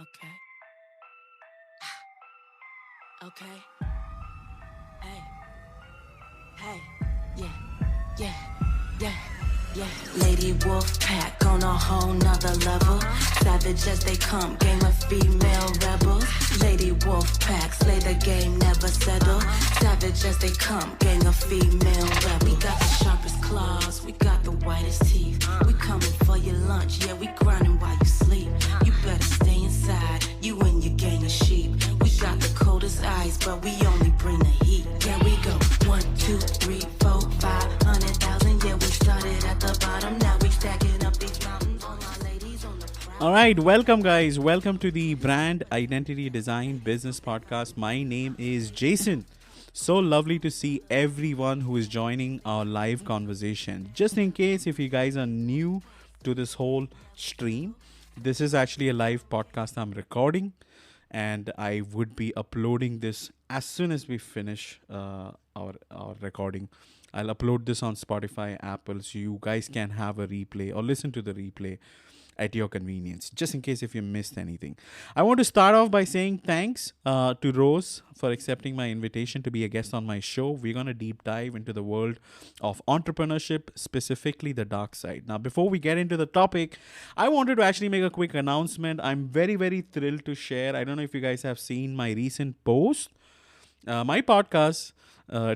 Okay. Okay. Hey. Hey. Yeah. Yeah. Yeah. Yeah. Lady Wolf Pack on a whole nother level. Savage as they come, game of female rebels. Lady Wolf Pack, slay the game, never settle. Savage as they come, gang of female rebels. We got the sharpest claws, we got the whitest teeth. We coming for your lunch, yeah, we grinding while you sleep. You better stay inside, you and your gang of sheep. We got the coldest eyes, but we only bring the heat. Yeah, we go 1, 2, 3, 4, 500,000. Yeah, we started at the bottom, now we stacking up these mountains. All my ladies on the ground. All right, welcome, guys. Welcome to the Brand Identity Design Business Podcast. My name is Jason. So lovely to see everyone who is joining our live conversation. Just in case if you guys are new to this whole stream, this is actually a live podcast I'm recording, and I would be uploading this as soon as we finish our recording. I'll upload this on Spotify, Apple, so you guys can have a replay or listen to the replay at your convenience, just in case if you missed anything. I want to start off by saying thanks to Rose for accepting my invitation to be a guest on my show. We're going to deep dive into the world of entrepreneurship, specifically the dark side. Now, before we get into the topic, I wanted to actually make a quick announcement. I'm very, very thrilled to share. I don't know if you guys have seen my recent post. My podcast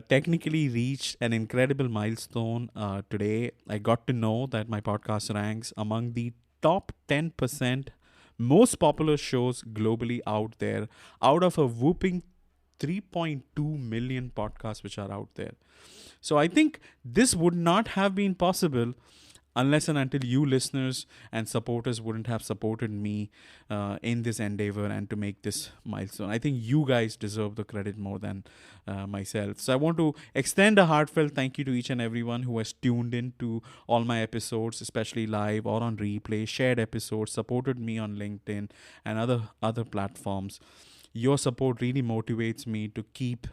technically reached an incredible milestone today. I got to know that my podcast ranks among the top 10% most popular shows globally out there, out of a whooping 3.2 million podcasts which are out there. So I think this would not have been possible unless and until you listeners and supporters wouldn't have supported me in this endeavor and to make this milestone. I think you guys deserve the credit more than myself. So I want to extend a heartfelt thank you to each and everyone who has tuned in to all my episodes, especially live or on replay, shared episodes, supported me on LinkedIn and other platforms. Your support really motivates me to keep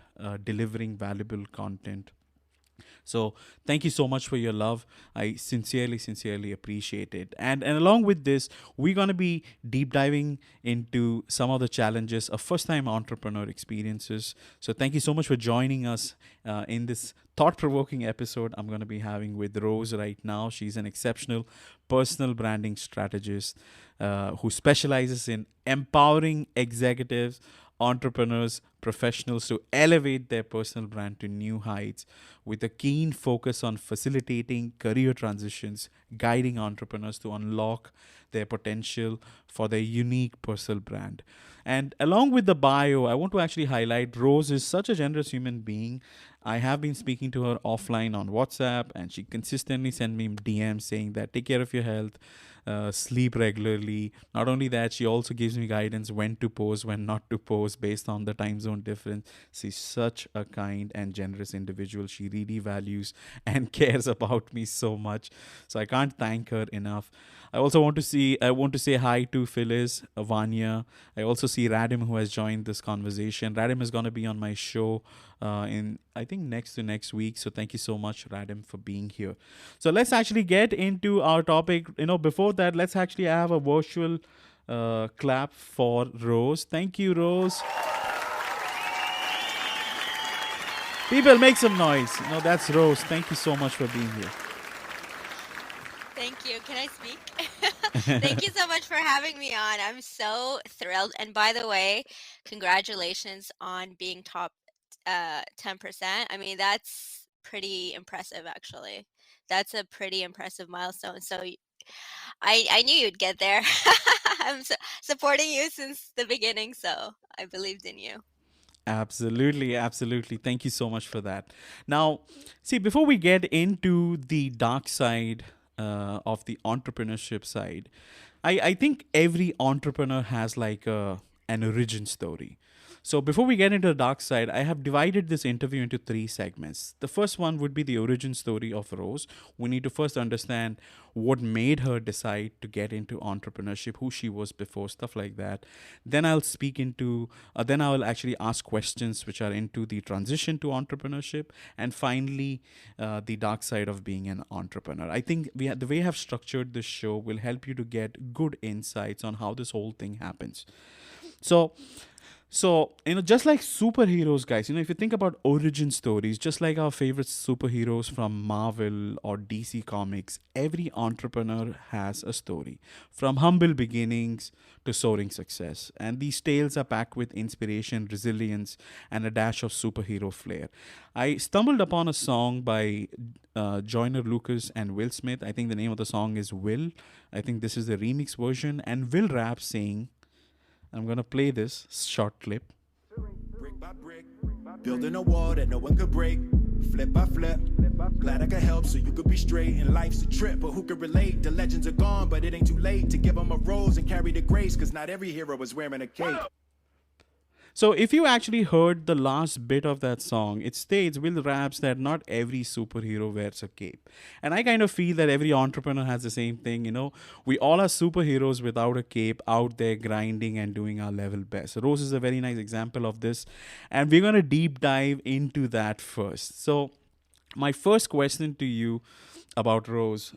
delivering valuable content. So thank you so much for your love. I sincerely appreciate it. And along with this, we're going to be deep diving into some of the challenges of first-time entrepreneur experiences. So thank you so much for joining us in this thought-provoking episode I'm going to be having with Rose right now. She's an exceptional personal branding strategist who specializes in empowering executives, entrepreneurs, professionals to elevate their personal brand to new heights with a keen focus on facilitating career transitions, guiding entrepreneurs to unlock their potential for their unique personal brand. And along with the bio, I want to actually highlight Rose is such a generous human being. I have been speaking to her offline on WhatsApp, and she consistently sends me DMs saying that take care of your health, sleep regularly. Not only that, she also gives me guidance when to post, when not to post based on the time zone difference. She's such a kind and generous individual. She really values and cares about me so much. So I can't thank her enough. I want to say hi to Phyllis, Vanya. I also see Radim who has joined this conversation. Radim is going to be on my show in I think next to next week. So thank you so much, Radim, for being here. So let's actually get into our topic. Before that, let's actually have a virtual clap for Rose. Thank you, Rose. People, make some noise. That's Rose. Thank you so much for being here. Thank you. Can I speak? Thank you so much for having me on. I'm so thrilled. And by the way, congratulations on being top 10%. I mean, that's pretty impressive, actually. That's a pretty impressive milestone. So I knew you'd get there. I'm supporting you since the beginning, so I believed in you. Absolutely. Thank you so much for that. Now, see, before we get into the dark side of the entrepreneurship side, I think every entrepreneur has like an origin story. So, before we get into the dark side, I have divided this interview into three segments. The first one would be the origin story of Rose. We need to first understand what made her decide to get into entrepreneurship, who she was before, stuff like that. Then then I will actually ask questions which are into the transition to entrepreneurship, and finally, the dark side of being an entrepreneur. I think the way I have structured this show will help you to get good insights on how this whole thing happens. So, just like superheroes, guys, if you think about origin stories, just like our favorite superheroes from Marvel or DC Comics, every entrepreneur has a story, from humble beginnings to soaring success. And these tales are packed with inspiration, resilience, and a dash of superhero flair. I stumbled upon a song by Joyner Lucas and Will Smith. I think the name of the song is Will. I think this is the remix version. And Will raps saying, I'm gonna play this short clip. Brick by brick, building a wall that no one could break. Flip by flip, glad I could help so you could be straight. And life's a trip, but who could relate? The legends are gone, but it ain't too late to give them a rose and carry the grace. Cause not every hero was wearing a cape. So if you actually heard the last bit of that song, it states Will raps that not every superhero wears a cape. And I kind of feel that every entrepreneur has the same thing, We all are superheroes without a cape out there grinding and doing our level best. Rose is a very nice example of this. And we're going to deep dive into that first. So my first question to you about Rose,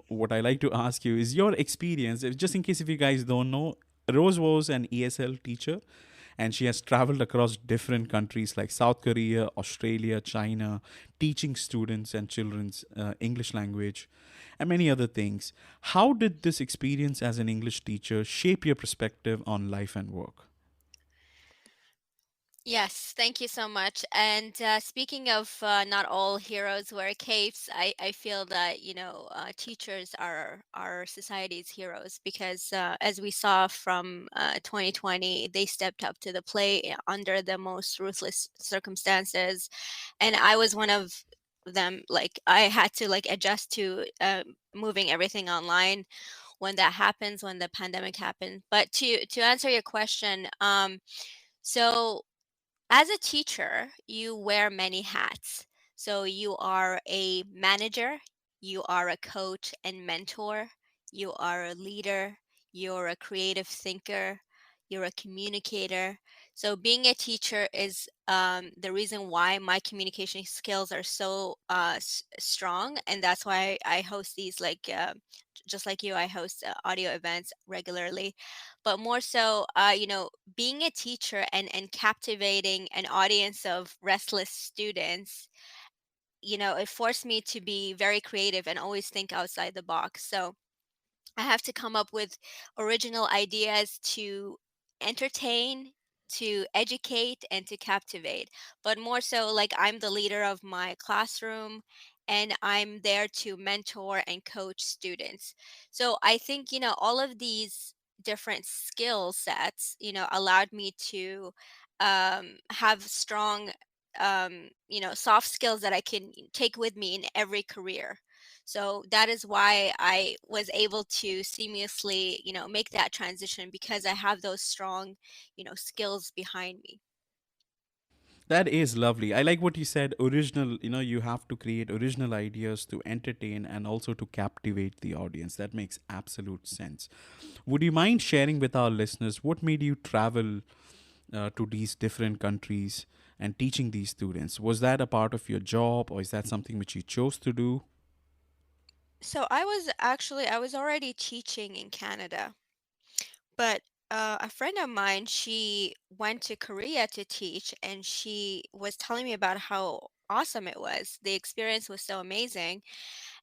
what I like to ask you is your experience, just in case if you guys don't know, Rose was an ESL teacher, and she has traveled across different countries like South Korea, Australia, China, teaching students and children's English language and many other things. How did this experience as an English teacher shape your perspective on life and work? Yes, thank you so much. And speaking of not all heroes wear capes, I feel that, teachers are our society's heroes because as we saw from 2020, they stepped up to the plate under the most ruthless circumstances. And I was one of them. Like, I had to like adjust to moving everything online when that happens, when the pandemic happened. But to answer your question, so as a teacher, you wear many hats. So you are a manager, you are a coach and mentor, you are a leader, you're a creative thinker, you're a communicator. So being a teacher is the reason why my communication skills are so strong, and that's why I host these just like you, I host audio events regularly. But more so, being a teacher and captivating an audience of restless students, it forced me to be very creative and always think outside the box. So I have to come up with original ideas to entertain, to educate, and to captivate. But more so, like, I'm the leader of my classroom and I'm there to mentor and coach students. So I think, all of these different skill sets, allowed me to have strong, soft skills that I can take with me in every career. So that is why I was able to seamlessly, make that transition because I have those strong, skills behind me. That is lovely. I like what you said. Original, you have to create original ideas to entertain and also to captivate the audience. That makes absolute sense. Would you mind sharing with our listeners what made you travel to these different countries and teaching these students? Was that a part of your job, or is that something which you chose to do? So I was already teaching in Canada, but a friend of mine, she went to Korea to teach, and she was telling me about how awesome it was. The experience was so amazing.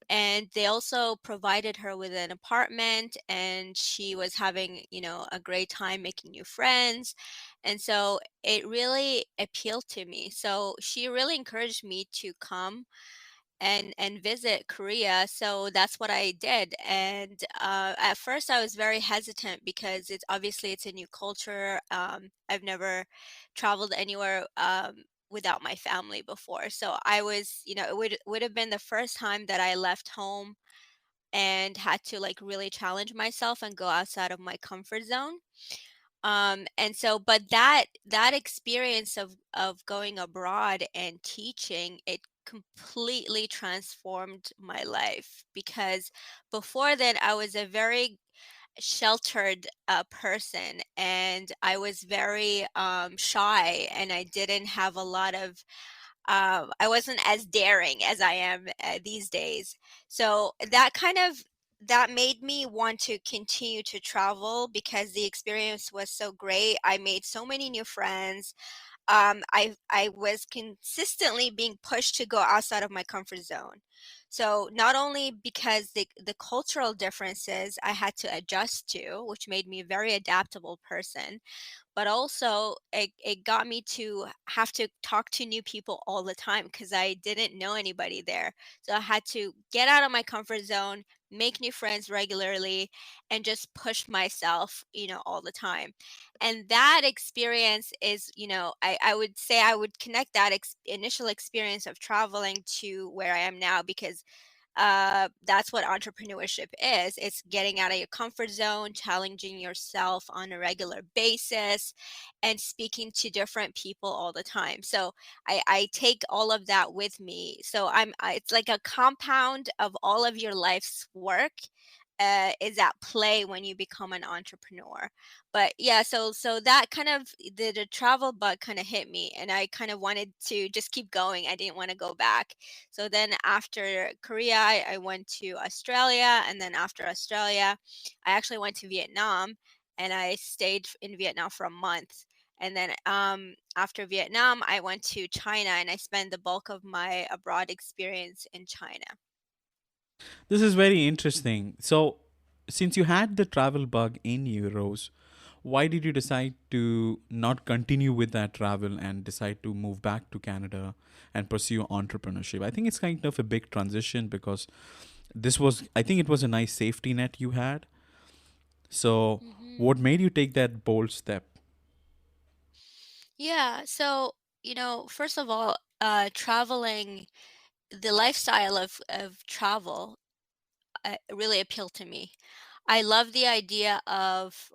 And they also provided her with an apartment, and she was having, a great time making new friends. And so it really appealed to me. So she really encouraged me to come and visit Korea. So that's what I did. And at first I was very hesitant because it's a new culture. I've never traveled anywhere without my family before. So I was, it would have been the first time that I left home and had to like really challenge myself and go outside of my comfort zone. And so, but that experience of going abroad and teaching, it completely transformed my life, because before then I was a very sheltered person, and I was very shy, and I didn't have a lot of I wasn't as daring as I am these days. So that made me want to continue to travel, because the experience was so great. I made so many new friends. I was consistently being pushed to go outside of my comfort zone. So not only because the cultural differences I had to adjust to, which made me a very adaptable person, but also it got me to have to talk to new people all the time, because I didn't know anybody there. So I had to get out of my comfort zone, make new friends regularly, and just push myself, all the time. And that experience is, I would say I would connect that initial experience of traveling to where I am now, because that's what entrepreneurship is. It's getting out of your comfort zone, challenging yourself on a regular basis, and speaking to different people all the time. So I take all of that with me. So it's like a compound of all of your life's work. Is at play when you become an entrepreneur. But yeah, so that kind of the travel bug kind of hit me, and I kind of wanted to just keep going. I didn't want to go back. So then after Korea, I went to Australia, and then after Australia, I actually went to Vietnam, and I stayed in Vietnam for a month. And then after Vietnam, I went to China, and I spent the bulk of my abroad experience in China. This is very interesting. So, since you had the travel bug in you, Rose, why did you decide to not continue with that travel and decide to move back to Canada and pursue entrepreneurship? I think it's kind of a big transition because I think it was a nice safety net you had. So, Hmm. what made you take that bold step? Yeah, so, first of all, traveling, the lifestyle of travel really appealed to me. I love the idea of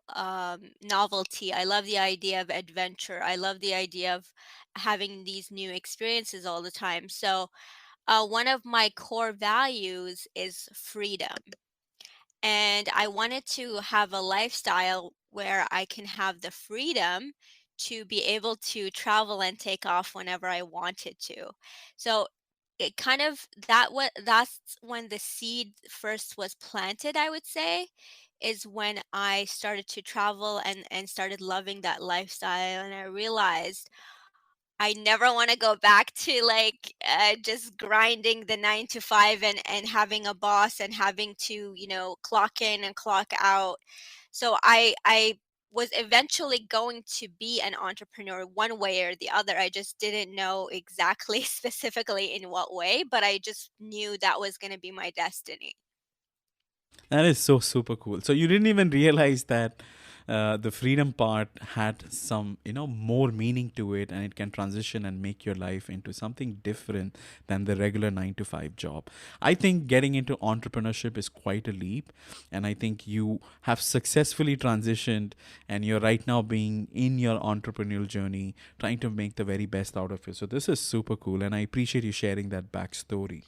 novelty. I love the idea of adventure. I love the idea of having these new experiences all the time. So, one of my core values is freedom. And I wanted to have a lifestyle where I can have the freedom to be able to travel and take off whenever I wanted to. So it kind of that's when the seed first was planted, I would say, is when I started to travel and started loving that lifestyle, and I realized I never want to go back to like just grinding the 9 to 5 and having a boss and having to, clock in and clock out. So I was eventually going to be an entrepreneur one way or the other. I just didn't know exactly specifically in what way, but I just knew that was going to be my destiny. That is so super cool. So you didn't even realize that the freedom part had some, more meaning to it, and it can transition and make your life into something different than the regular 9 to 5 job. I think getting into entrepreneurship is quite a leap, and I think you have successfully transitioned, and you're right now being in your entrepreneurial journey, trying to make the very best out of it. So this is super cool, and I appreciate you sharing that backstory.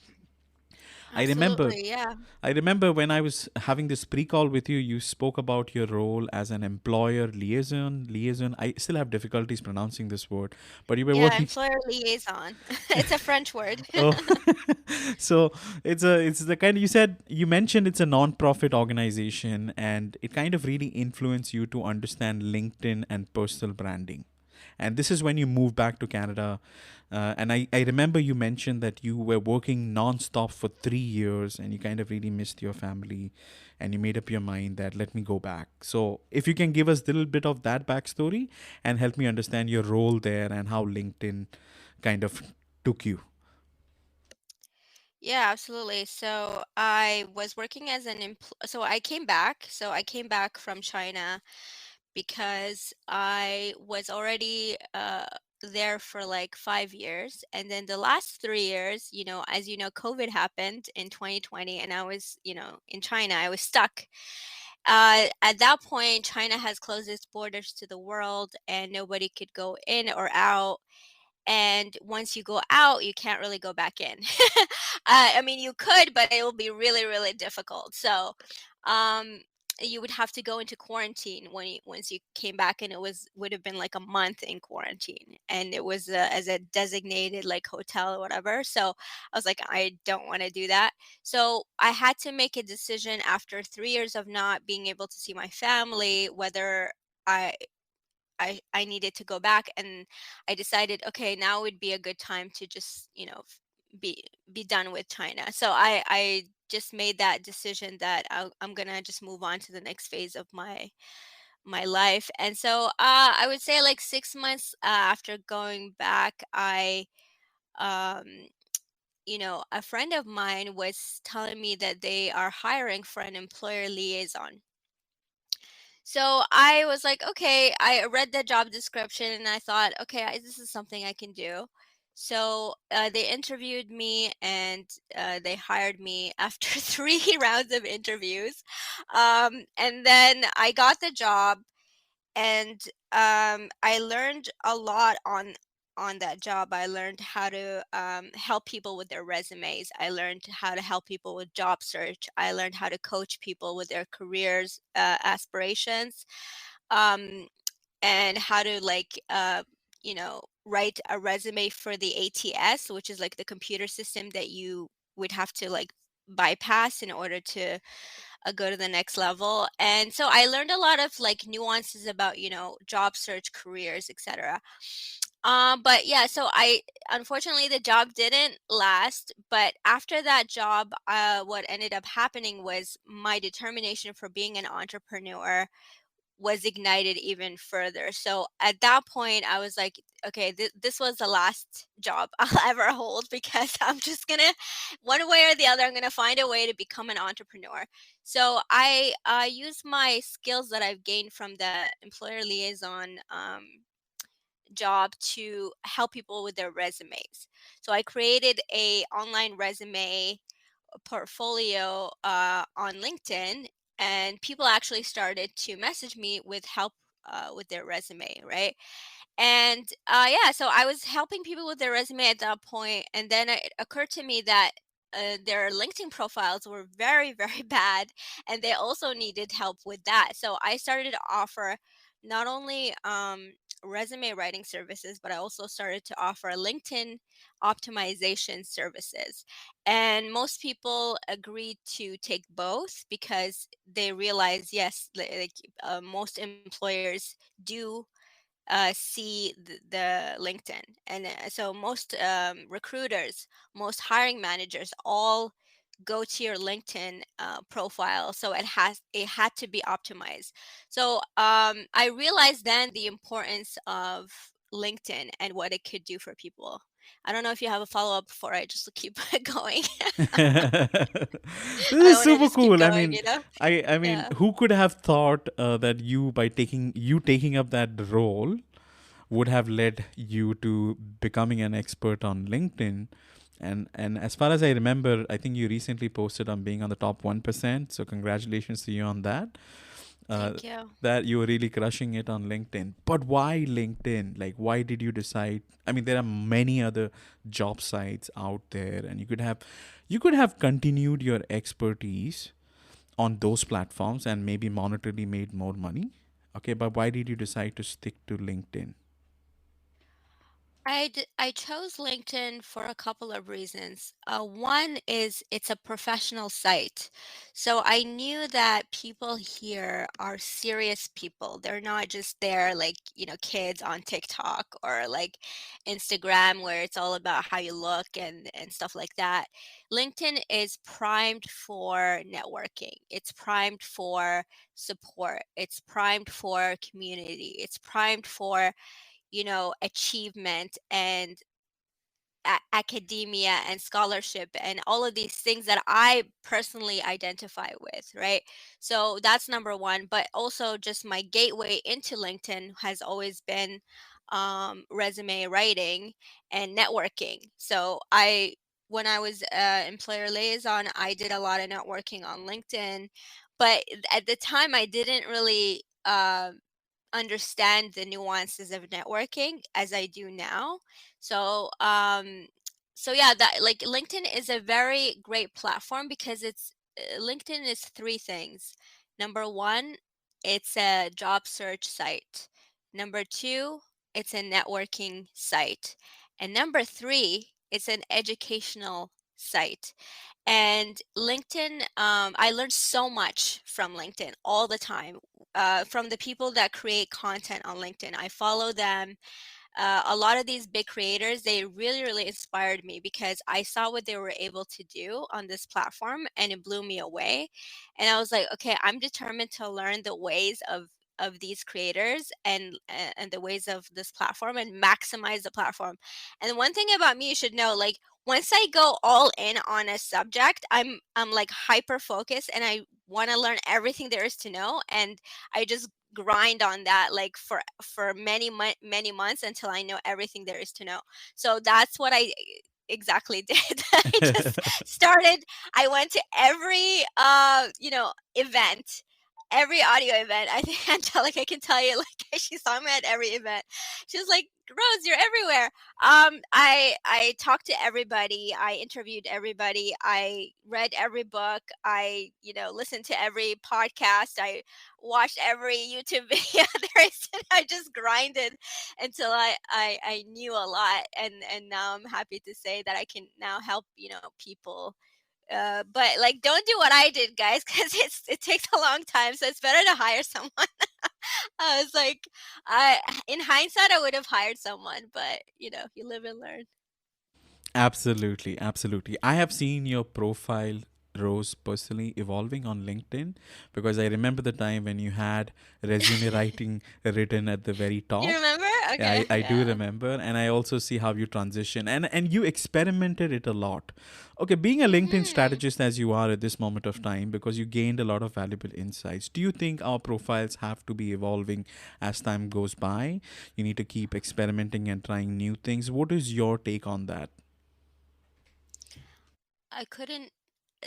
I remember Absolutely, yeah. I remember when I was having this pre-call with you, you spoke about your role as an employer liaison. I still have difficulties pronouncing this word, but you were Yeah, working. employer liaison. It's a French word. Oh, so it's the kind you said you mentioned it's a non-profit organization, and it kind of really influenced you to understand LinkedIn and personal branding. And this is when you moved back to Canada. And I remember you mentioned that you were working non-stop for 3 years, and you kind of really missed your family, and you made up your mind that let me go back. So if you can give us a little bit of that backstory and help me understand your role there and how LinkedIn kind of took you. Yeah, absolutely. So I was working as an so I came back. So I came back from China because I was already there for like 5 years. And then the last 3 years, as you know, COVID happened in 2020, and I was, in China. I was stuck. at that point, China has closed its borders to the world, and nobody could go in or out. And once you go out, you can't really go back in. I mean, you could, but it will be really, really difficult. So, um, you would have to go into quarantine once you came back, and it would have been like a month in quarantine, and it was as a designated like hotel or whatever. So I was like, I don't want to do that. So I had to make a decision after 3 years of not being able to see my family, whether I I needed to go back. And I decided, okay, now would be a good time to just, be be done with China. So I just made that decision that I'm gonna just move on to the next phase of my life. And so I would say like 6 months after going back, um, a friend of mine was telling me that they are hiring for an employer liaison. So I was like, okay, I read the job description and I thought, okay, this is something I can do. So they interviewed me, and they hired me after 3 rounds of interviews. And then I got the job, and I learned a lot on that job. I learned how to help people with their resumes. I learned how to help people with job search. I learned how to coach people with their careers aspirations, um, and how to write a resume for the ATS, which is like the computer system that you would have to like bypass in order to go to the next level. And so I learned a lot of like nuances about, job search, careers, etc. But yeah, so I unfortunately the job didn't last. But after that job, what ended up happening was my determination for being an entrepreneur was ignited even further. So at that point, I was like, okay, this was the last job I'll ever hold, because I'm just gonna, one way or the other, I'm gonna find a way to become an entrepreneur. So I use my skills that I've gained from the employer liaison job to help people with their resumes. So I created a online resume portfolio on LinkedIn, and people actually started to message me with help with their resume, right? And yeah, so I was helping people with their resume at that point, and then it occurred to me that their LinkedIn profiles were very, very bad, and they also needed help with that. So I started to offer not only resume writing services, but I also started to offer LinkedIn optimization services. And most people agreed to take both because they realize, yes, most employers do see the LinkedIn. And so most recruiters, most hiring managers all go to your LinkedIn profile. So it had to be optimized. So I realized then the importance of LinkedIn and what it could do for people. I don't know if you have a follow up before I just keep going. This I is want to super just keep cool. I going, mean, I mean, Yeah. who could have thought that you by taking up that role would have led you to becoming an expert on LinkedIn. And as far as I remember, I think you recently posted on being on the top 1%. So congratulations to you on that. Uh, Thank you. that you were really crushing it on LinkedIn. But why LinkedIn? Like, why did you decide? I mean, there are many other job sites out there, and you could have continued your expertise on those platforms and maybe monetarily made more money. Okay, but why did you decide to stick to LinkedIn? I chose LinkedIn for a couple of reasons. One is it's a professional site. So I knew that people here are serious people. They're not just there like, kids on TikTok or like Instagram where it's all about how you look and stuff like that. LinkedIn is primed for networking. It's primed for support. It's primed for community. It's primed for achievement and academia and scholarship and all of these things that I personally identify with, right? So that's number one. But also, just my gateway into LinkedIn has always been resume writing and networking. So when I was employer liaison, I did a lot of networking on LinkedIn. but at the time I didn't really understand the nuances of networking as I do now. So so yeah, that like LinkedIn is a very great platform because it's LinkedIn is three things. Number one, it's a job search site. Number two, it's a networking site. And number three, it's an educational site. And LinkedIn, I learned so much from LinkedIn all the time, from the people that create content on LinkedIn. I follow them. A lot of these big creators, they really, really inspired me because I saw what they were able to do on this platform and it blew me away. And I was like, okay, I'm determined to learn the ways of these creators and the ways of this platform and maximize the platform. And one thing about me you should know, like once I go all in on a subject, I'm like hyper focused and I want to learn everything there is to know, and I just grind on that like for many months until I know everything there is to know. So that's what I exactly did. I just started. I went to every event, every audio event. I think Angelica can tell you, like she saw me at every event. She was like, Rose, you're everywhere. I talked to everybody. I interviewed everybody. I read every book. I listened to every podcast. I watched every YouTube video there is. And I just grinded until I knew a lot, and now I'm happy to say that I can now help people. But like, don't do what I did, guys, because it takes a long time. So it's better to hire someone. I was like, in hindsight, I would have hired someone, but you live and learn. Absolutely, absolutely. I have seen your profile, Rose, personally evolving on LinkedIn, because I remember the time when you had resume writing written at the very You top. remember? Yeah, Okay, I do yeah. remember, and I also see how you transition, and you experimented it a lot. Okay, being a LinkedIn Hmm. strategist as you are at this moment of time, because you gained a lot of valuable insights, do you think our profiles have to be evolving as time goes by? You need to keep experimenting and trying new things. What is your take on that? I couldn't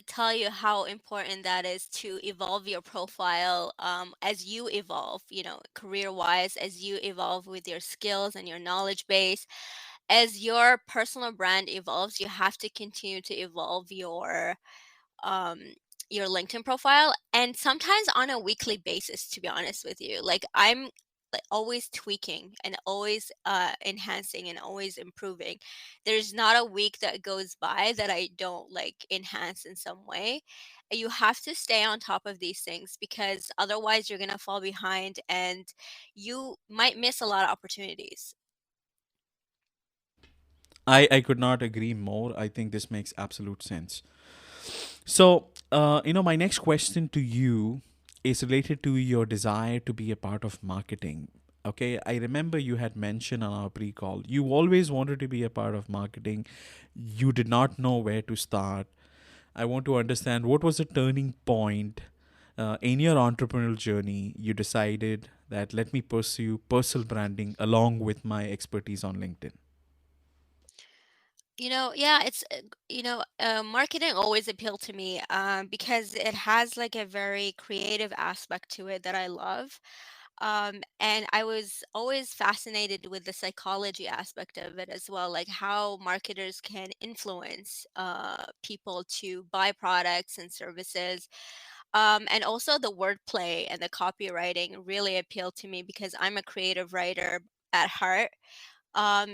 tell you how important that is to evolve your profile as you evolve, career wise, as you evolve with your skills and your knowledge base. As your personal brand evolves, you have to continue to evolve um your LinkedIn profile, and sometimes on a weekly basis, to be honest with you. Like I'm like always tweaking and always enhancing and always improving. There's not a week that goes by that I don't like enhance in some way. You have to stay on top of these things because otherwise you're going to fall behind and you might miss a lot of opportunities. I could not agree more. I think this makes absolute sense. So, my next question to you is related to your desire to be a part of marketing. Okay, I remember you had mentioned on our pre call, you always wanted to be a part of marketing. You did not know where to start. I want to understand what was the turning point in your entrepreneurial journey. You decided that let me pursue personal branding along with my expertise on LinkedIn. Yeah, it's marketing always appealed to me because it has like a very creative aspect to it that I love. And I was always fascinated with the psychology aspect of it as well, like how marketers can influence people to buy products and services. And also the wordplay and the copywriting really appealed to me because I'm a creative writer at heart.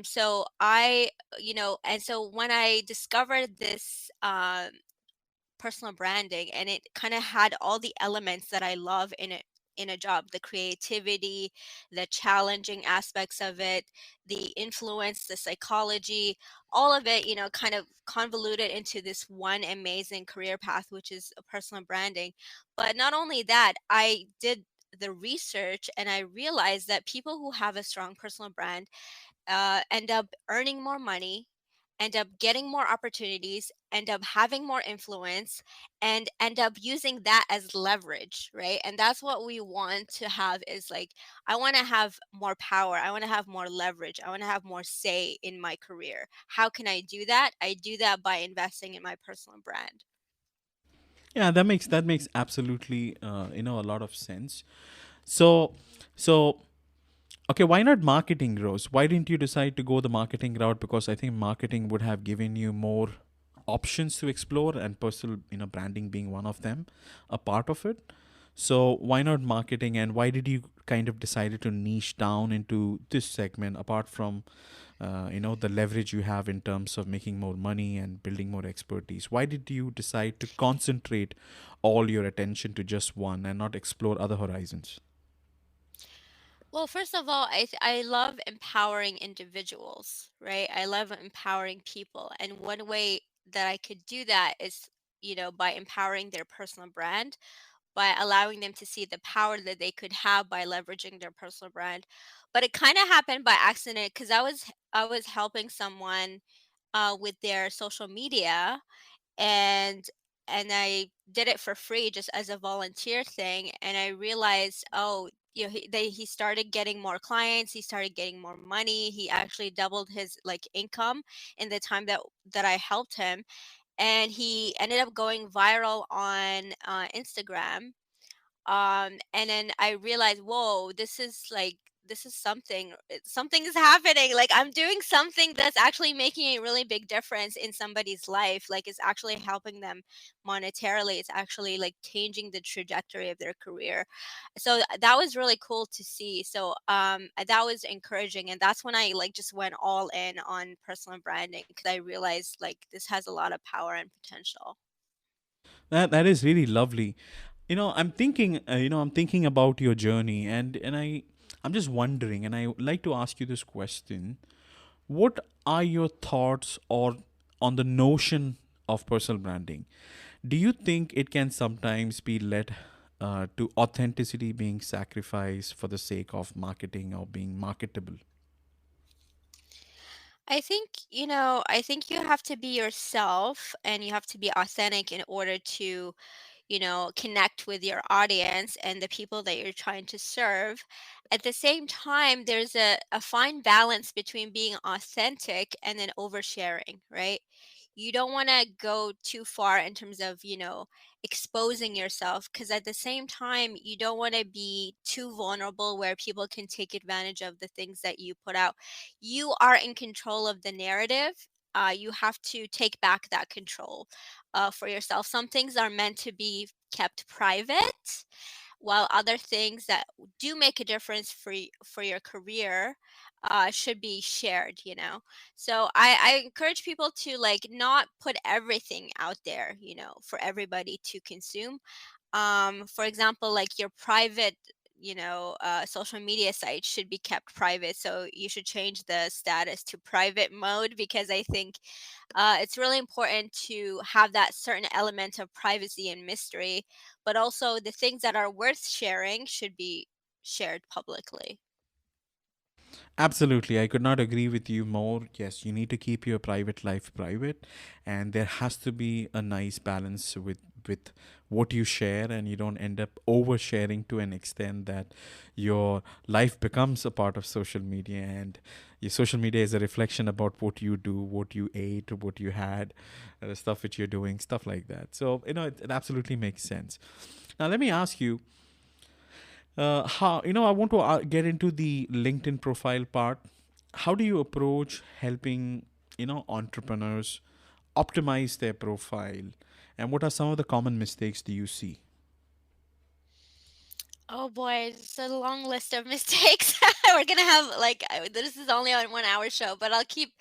So and so when I discovered this personal branding, and it kind of had all the elements that I love in a job, the creativity, the challenging aspects of it, the influence, the psychology, all of it, kind of convoluted into this one amazing career path, which is personal branding. But not only that, I did the research and I realized that people who have a strong personal brand end up earning more money, end up getting more opportunities, end up having more influence, and end up using that as leverage, right? And that's what we want to have is like, I want to have more power. I want to have more leverage. I want to have more say in my career. How can I do that? I do that by investing in my personal brand. Yeah, that makes absolutely a lot of sense. So so okay, why not marketing, Rose? Why didn't you decide to go the marketing route? Because I think marketing would have given you more options to explore, and personal, branding being one of them, a part of it. So why not marketing, and why did you kind of decided to niche down into this segment apart from, the leverage you have in terms of making more money and building more expertise? Why did you decide to concentrate all your attention to just one and not explore other horizons? Well, first of all, I love empowering individuals, right? I love empowering people. And one way that I could do that is, by empowering their personal brand, by allowing them to see the power that they could have by leveraging their personal brand. But it kind of happened by accident because I was helping someone with their social media, and I did it for free just as a volunteer thing, and I realized, oh, he started getting more clients, he started getting more money, he actually doubled his like income in the time that I helped him, and he ended up going viral on Instagram. And then I realized, whoa, this is something, something is happening, like I'm doing something that's actually making a really big difference in somebody's life, like it's actually helping them monetarily, it's actually like changing the trajectory of their career. So that was really cool to see. So that was encouraging, and that's when I like just went all in on personal branding because I realized like this has a lot of power and potential. That is really lovely. I'm thinking about your journey, and I'm just wondering, and I would like to ask you this question. What are your thoughts or on the notion of personal branding? Do you think it can sometimes be led to authenticity being sacrificed for the sake of marketing or being marketable? I think you have to be yourself and you have to be authentic in order to, connect with your audience and the people that you're trying to serve. At the same time, there's a fine balance between being authentic and then oversharing, right? You don't want to go too far in terms of, exposing yourself, because at the same time, you don't want to be too vulnerable where people can take advantage of the things that you put out. You are in control of the narrative. You have to take back that control for yourself. Some things are meant to be kept private, while other things that do make a difference for your career should be shared. So I encourage people to like not put everything out there, for everybody to consume. For example, like your private, social media site should be kept private, so you should change the status to private mode, because I think it's really important to have that certain element of privacy and mystery, but also the things that are worth sharing should be shared publicly. Absolutely, I could not agree with you more. Yes, you need to keep your private life private, and there has to be a nice balance with what you share, and you don't end up oversharing to an extent that your life becomes a part of social media, and your social media is a reflection about what you do, what you ate, what you had, the stuff which you're doing, stuff like that. So it absolutely makes sense. Now let me ask you, how I want to get into the LinkedIn profile part. How do you approach helping entrepreneurs optimize their profile, and what are some of the common mistakes do you see? Oh boy, it's a long list of mistakes. We're gonna have like this is only on 1 hour show, but I'll keep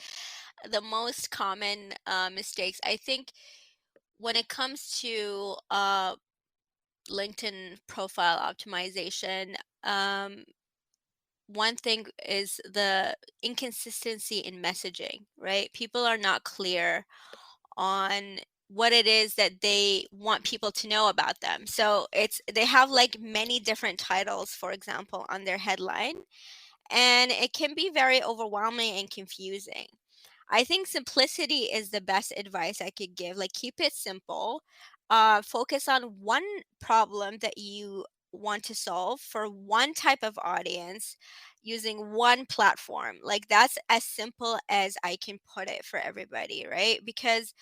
the most common mistakes. I think when it comes to LinkedIn profile optimization, one thing is the inconsistency in messaging, right? People are not clear on what it is that they want people to know about them. So they have like many different titles, for example, on their headline, and it can be very overwhelming and confusing. I think simplicity is the best advice I could give. Like, keep it simple. Focus on one problem that you want to solve for one type of audience using one platform. Like, that's as simple as I can put it for everybody, right? Because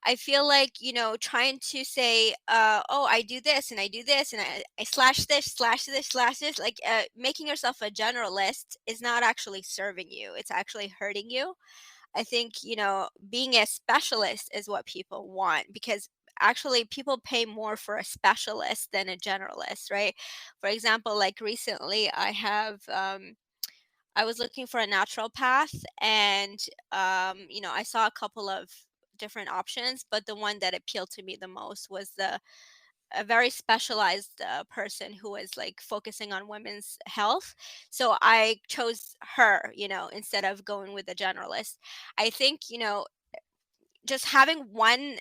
I feel like, trying to say, oh, I do this and I do this and I slash this, slash this, slash this, like making yourself a generalist is not actually serving you. It's actually hurting you. I think, being a specialist is what people want, because actually people pay more for a specialist than a generalist, right? For example, like recently I was looking for a natural path, and I saw a couple of different options, but the one that appealed to me the most was a very specialized person who was like focusing on women's health. So I chose her, instead of going with a generalist. I think, just having one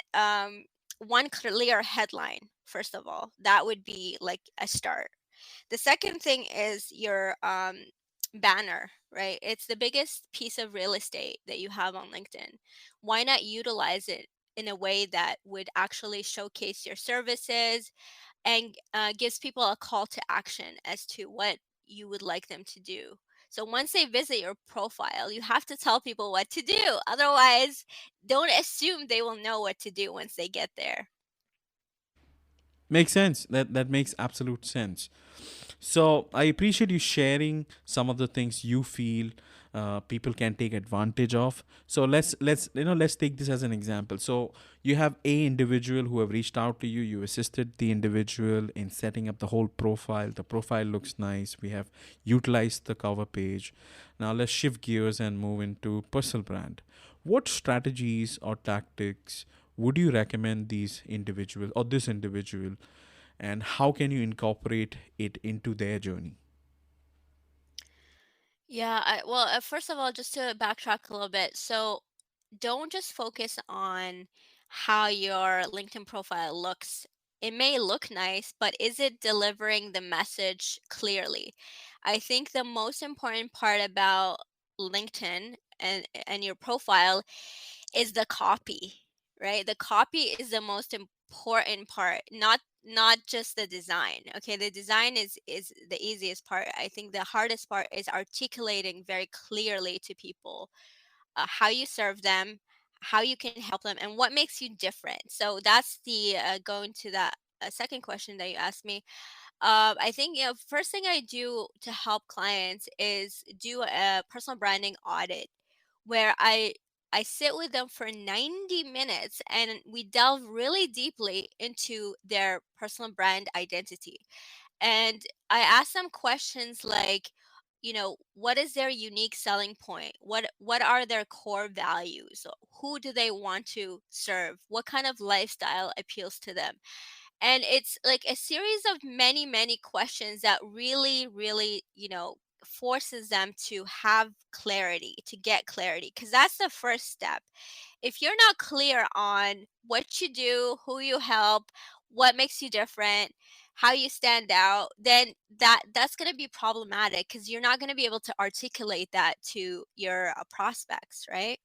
clear headline, first of all, that would be like a start. The second thing is your banner, right? It's the biggest piece of real estate that you have on LinkedIn. Why not utilize it in a way that would actually showcase your services and gives people a call to action as to what you would like them to do? So once they visit your profile, you have to tell people what to do. Otherwise, don't assume they will know what to do once they get there. Makes sense. That makes absolute sense. So I appreciate you sharing some of the things you feel people can take advantage of. So let's take this as an example. So you have a individual who have reached out to you. You assisted the individual in setting up the whole profile. The profile looks nice. We have utilized the cover page. Now let's shift gears and move into personal brand. What strategies or tactics would you recommend these individual or this individual, and how can you incorporate it into their journey? Yeah, well, first of all, just to backtrack a little bit. So don't just focus on how your LinkedIn profile looks. It may look nice, but is it delivering the message clearly? I think the most important part about LinkedIn and your profile is the copy, right? The copy is the most important part, not just the design. Okay, the design is the easiest part. I think the hardest part is articulating very clearly to people how you serve them, how you can help them, and what makes you different. So that's the going to that second question that you asked me. I think, first thing I do to help clients is do a personal branding audit, where I sit with them for 90 minutes and we delve really deeply into their personal brand identity. And I ask them questions like, what is their unique selling point? What are their core values? Who do they want to serve? What kind of lifestyle appeals to them? And it's like a series of many, many questions that really, really, forces them to have clarity, to get clarity, because that's the first step. If you're not clear on what you do, who you help, what makes you different, how you stand out, then that's going to be problematic, because you're not going to be able to articulate that to your prospects, right?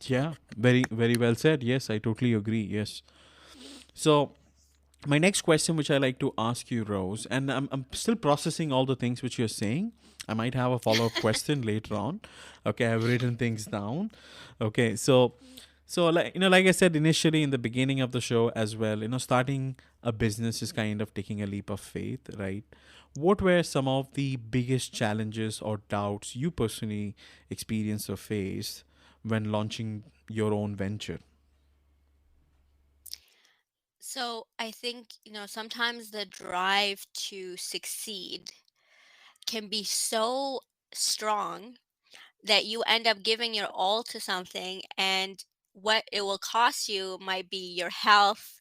Yeah, very very well said. Yes, I totally agree. Yes. So my next question, which I like to ask you, Rose, and I'm still processing all the things which you're saying. I might have a follow-up question later on. Okay, I've written things down. Okay, so like like I said initially in the beginning of the show as well, starting a business is kind of taking a leap of faith, right? What were some of the biggest challenges or doubts you personally experienced or faced when launching your own venture? So I think, sometimes the drive to succeed can be so strong that you end up giving your all to something, and what it will cost you might be your health,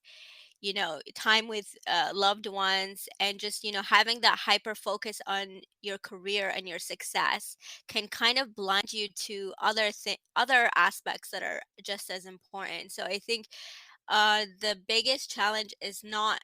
time with loved ones, and just, having that hyper focus on your career and your success can kind of blind you to other aspects that are just as important. So I think the biggest challenge is not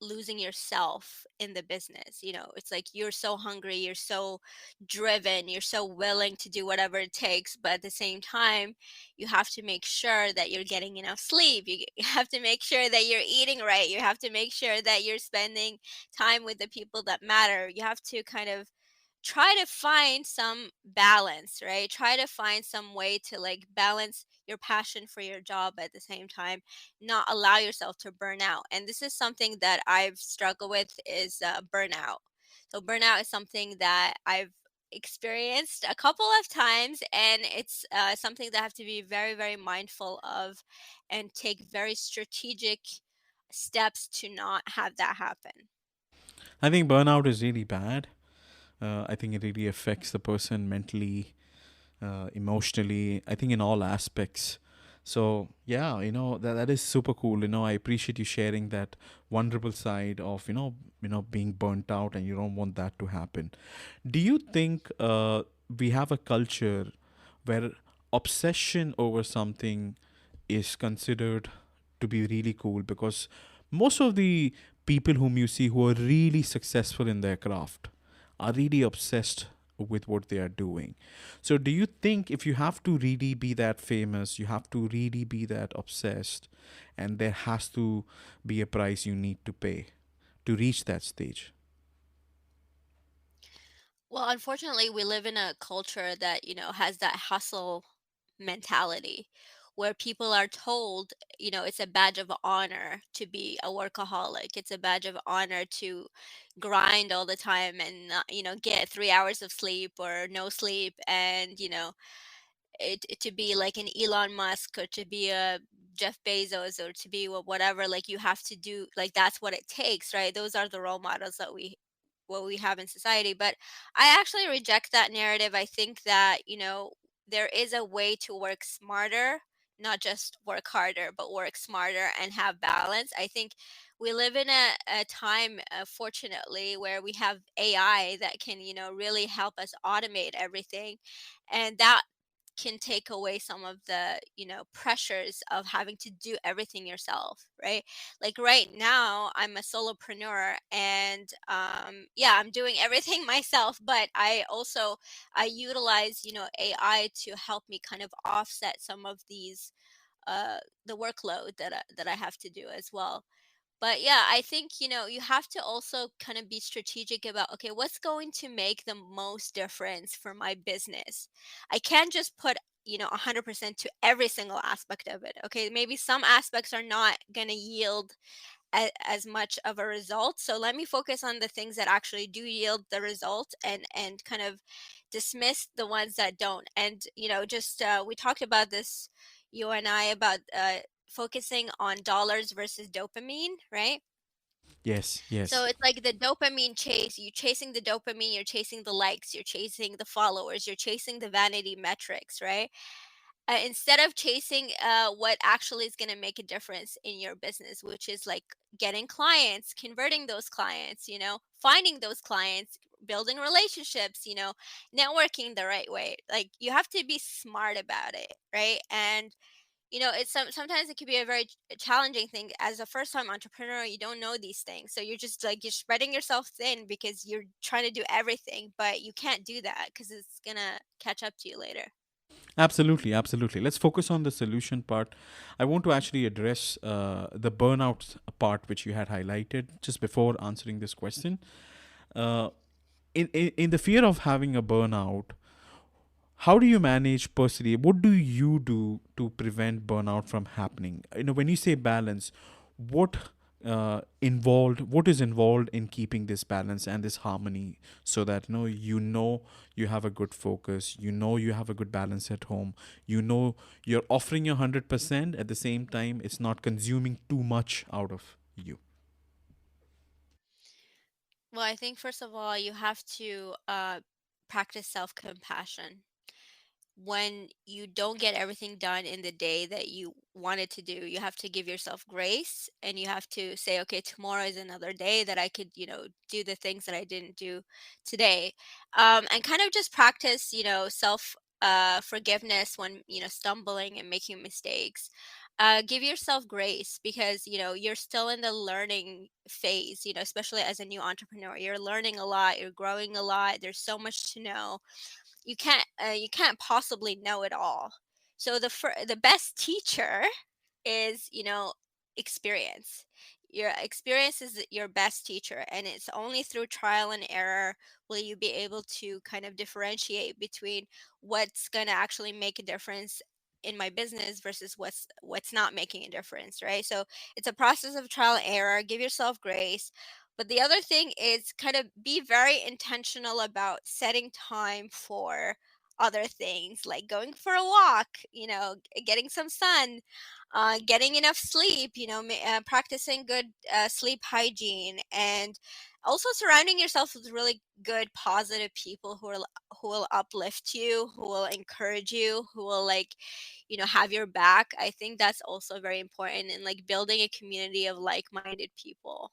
losing yourself in the business. It's like you're so hungry, you're so driven, you're so willing to do whatever it takes, but at the same time you have to make sure that you're getting enough sleep. You have to make sure that you're eating right. You have to make sure that you're spending time with the people that matter. You have to kind of try to find some balance, right? Try to find some way to like balance your passion for your job at the same time, not allow yourself to burn out. And this is something that I've struggled with is burnout. So burnout is something that I've experienced a couple of times, and it's something that I have to be very, very mindful of and take very strategic steps to not have that happen. I think burnout is really bad. I think it really affects the person mentally, emotionally, I think in all aspects. So yeah, that is super cool. I appreciate you sharing that vulnerable side of being burnt out, and you don't want that to happen. Do you think we have a culture where obsession over something is considered to be really cool? Because most of the people whom you see who are really successful in their craft are really obsessed with what they are doing. So, do you think if you have to really be that famous, you have to really be that obsessed, and there has to be a price you need to pay to reach that stage? Well, unfortunately, we live in a culture that, has that hustle mentality where people are told, it's a badge of honor to be a workaholic. It's a badge of honor to grind all the time and not, get 3 hours of sleep or no sleep, and, to be like an Elon Musk or to be a Jeff Bezos or to be whatever, like you have to do, like that's what it takes, right? Those are the role models that what we have in society. But I actually reject that narrative. I think that, there is a way to work smarter, not just work harder, but work smarter and have balance. I think we live in a time, fortunately, where we have AI that can, really help us automate everything. And that can take away some of the, pressures of having to do everything yourself, right? Like right now, I'm a solopreneur, and yeah, I'm doing everything myself, but I utilize, AI to help me kind of offset some of these the workload that I have to do as well. But yeah, I think, you have to also kind of be strategic about, okay, what's going to make the most difference for my business? I can't just put, 100% to every single aspect of it. Okay, maybe some aspects are not going to yield as much of a result. So let me focus on the things that actually do yield the result, and kind of dismiss the ones that don't. And, just we talked about this, you and I, about focusing on dollars versus dopamine, right? Yes, So yes. it's like the dopamine chase. You chasing the dopamine, you're chasing the likes, you're chasing the followers, you're chasing the vanity metrics, right? Instead of chasing what actually is going to make a difference in your business, which is like getting clients, converting those clients, finding those clients, building relationships, networking the right way. Like you have to be smart about it, right? And it's sometimes it can be a very challenging thing as a first time entrepreneur. You don't know these things, so you're just like you're spreading yourself thin because you're trying to do everything, but you can't do that because it's gonna catch up to you later. Absolutely, absolutely. Let's focus on the solution part. I want to actually address the burnout part, which you had highlighted just before answering this question. Uh, in the fear of having a burnout, how do you manage personally? What do you do to prevent burnout from happening? When you say balance, what what is involved in keeping this balance and this harmony, so that you have a good focus, you have a good balance at home, you're offering your 100%, at the same time it's not consuming too much out of you. Well, I think first of all, you have to practice self compassion. When you don't get everything done in the day that you wanted to do, you have to give yourself grace, and you have to say, okay, tomorrow is another day that I could, do the things that I didn't do today. And kind of just practice, self forgiveness when, stumbling and making mistakes. Give yourself grace because, you're still in the learning phase, especially as a new entrepreneur. You're learning a lot, you're growing a lot, there's so much to know. You can't possibly know it all. So the best teacher is, experience. your experience is your best teacher, and it's only through trial and error will you be able to kind of differentiate between what's going to actually make a difference in my business versus what's not making a difference, right? So it's a process of trial and error. Give yourself grace. But the other thing is kind of be very intentional about setting time for other things, like going for a walk, getting some sun, getting enough sleep, practicing good sleep hygiene, and also surrounding yourself with really good, positive people who will uplift you, who will encourage you, who will have your back. I think that's also very important in like building a community of like-minded people.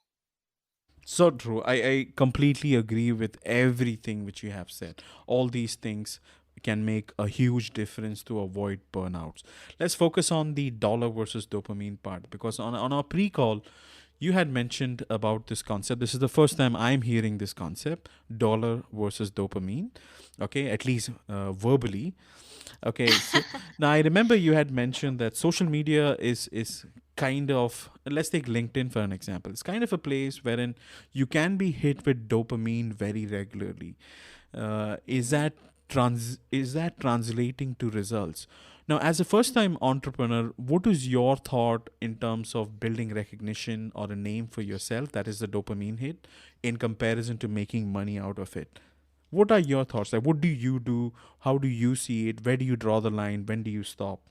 So true. I completely agree with everything which you have said. All these things can make a huge difference to avoid burnouts. Let's focus on the dollar versus dopamine part, because on our pre-call, you had mentioned about this concept. This is the first time I'm hearing this concept, dollar versus dopamine. Okay, at least verbally. Okay, so now I remember you had mentioned that social media is kind of, let's take LinkedIn for an example. It's kind of a place wherein you can be hit with dopamine very regularly. Is that translating to results? Now, as a first-time entrepreneur, what is your thought in terms of building recognition or a name for yourself, that is the dopamine hit, in comparison to making money out of it? What are your thoughts? Like, what do you do? How do you see it? Where do you draw the line? When do you stop?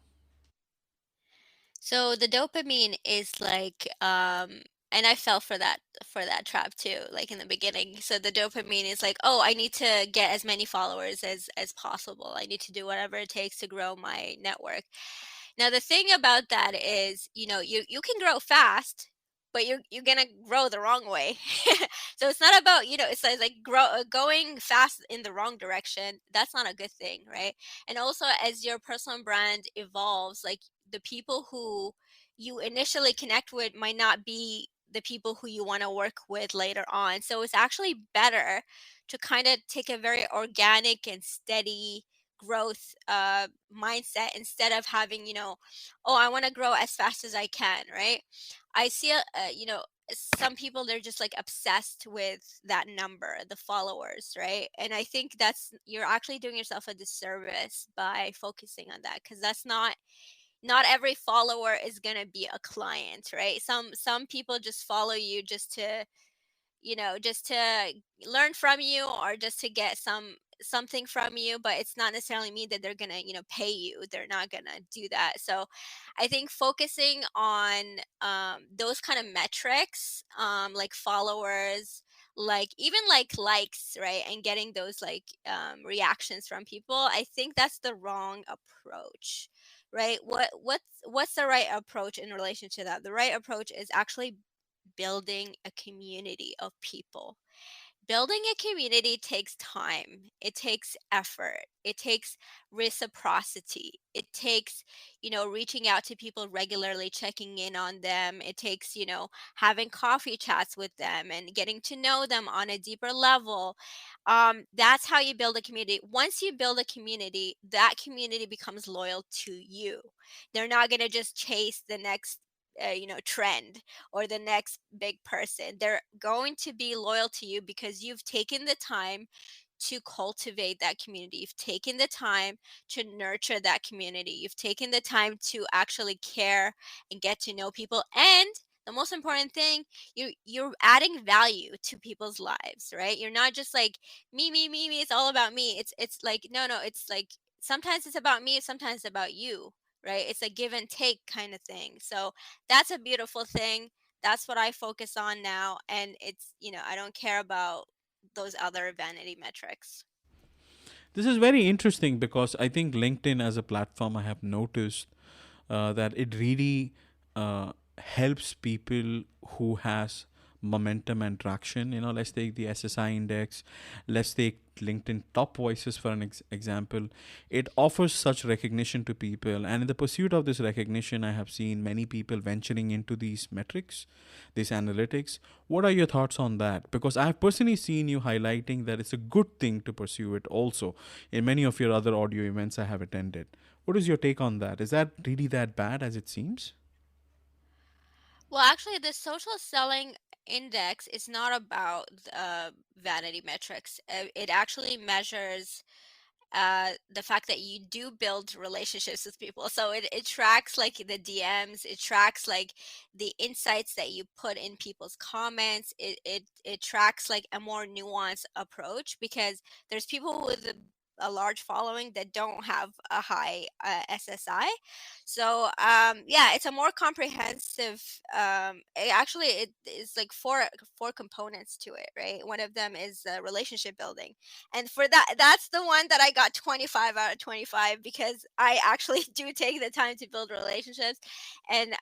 So the dopamine is like, and I fell for that trap too, like in the beginning. So the dopamine is like, oh, I need to get as many followers as possible. I need to do whatever it takes to grow my network. Now the thing about that is, you can grow fast, but you're gonna grow the wrong way. So it's not about, it's like going fast in the wrong direction. That's not a good thing, right? And also, as your personal brand evolves, like the people who you initially connect with might not be the people who you want to work with later on. So it's actually better to kind of take a very organic and steady growth mindset, instead of having, oh, I want to grow as fast as I can, right? I see some people, they're just like obsessed with that number, the followers, right? And I think you're actually doing yourself a disservice by focusing on that, because that's not every follower is going to be a client, right? Some people just follow you just to learn from you, or just to get something from you, but it's not necessarily mean that they're gonna pay you. They're not gonna do that. So I think focusing on those kind of metrics, like followers, like even like likes, right, and getting those like reactions from people, I think that's the wrong approach, right? What's the right approach in relation to that? The right approach is actually building a community of people. Building a community takes time, it takes effort, it takes reciprocity, it takes, reaching out to people regularly, checking in on them. It takes, having coffee chats with them and getting to know them on a deeper level. That's how you build a community. Once you build a community, that community becomes loyal to you. They're not going to just chase the next trend or the next big person. They're going to be loyal to you because you've taken the time to cultivate that community. You've taken the time to nurture that community. You've taken the time to actually care and get to know people. And the most important thing, you're adding value to people's lives, right? You're not just like me, me, me, me. It's all about me. It's like no. It's like sometimes it's about me, sometimes it's about you, right? It's a give and take kind of thing. So that's a beautiful thing. That's what I focus on now. And it's, I don't care about those other vanity metrics. This is very interesting because I think LinkedIn as a platform, I have noticed that it really helps people who has momentum and traction. Let's take the SSI index. Let's take LinkedIn top voices for an example. It offers such recognition to people, and in the pursuit of this recognition, I have seen many people venturing into these metrics, these analytics. What are your thoughts on that? Because I have personally seen you highlighting that it's a good thing to pursue it also in many of your other audio events I have attended. What is your take on that? Is that really that bad as it seems? Well, actually, the social selling index is not about vanity metrics. It actually measures the fact that you do build relationships with people. So it tracks like the DMs, it tracks like the insights that you put in people's comments. It tracks like a more nuanced approach, because there's people with a large following that don't have a high SSI. So yeah, it's a more comprehensive. It is like four components to it, right? One of them is relationship building, and for that's the one that I got 25 out of 25, because I actually do take the time to build relationships. And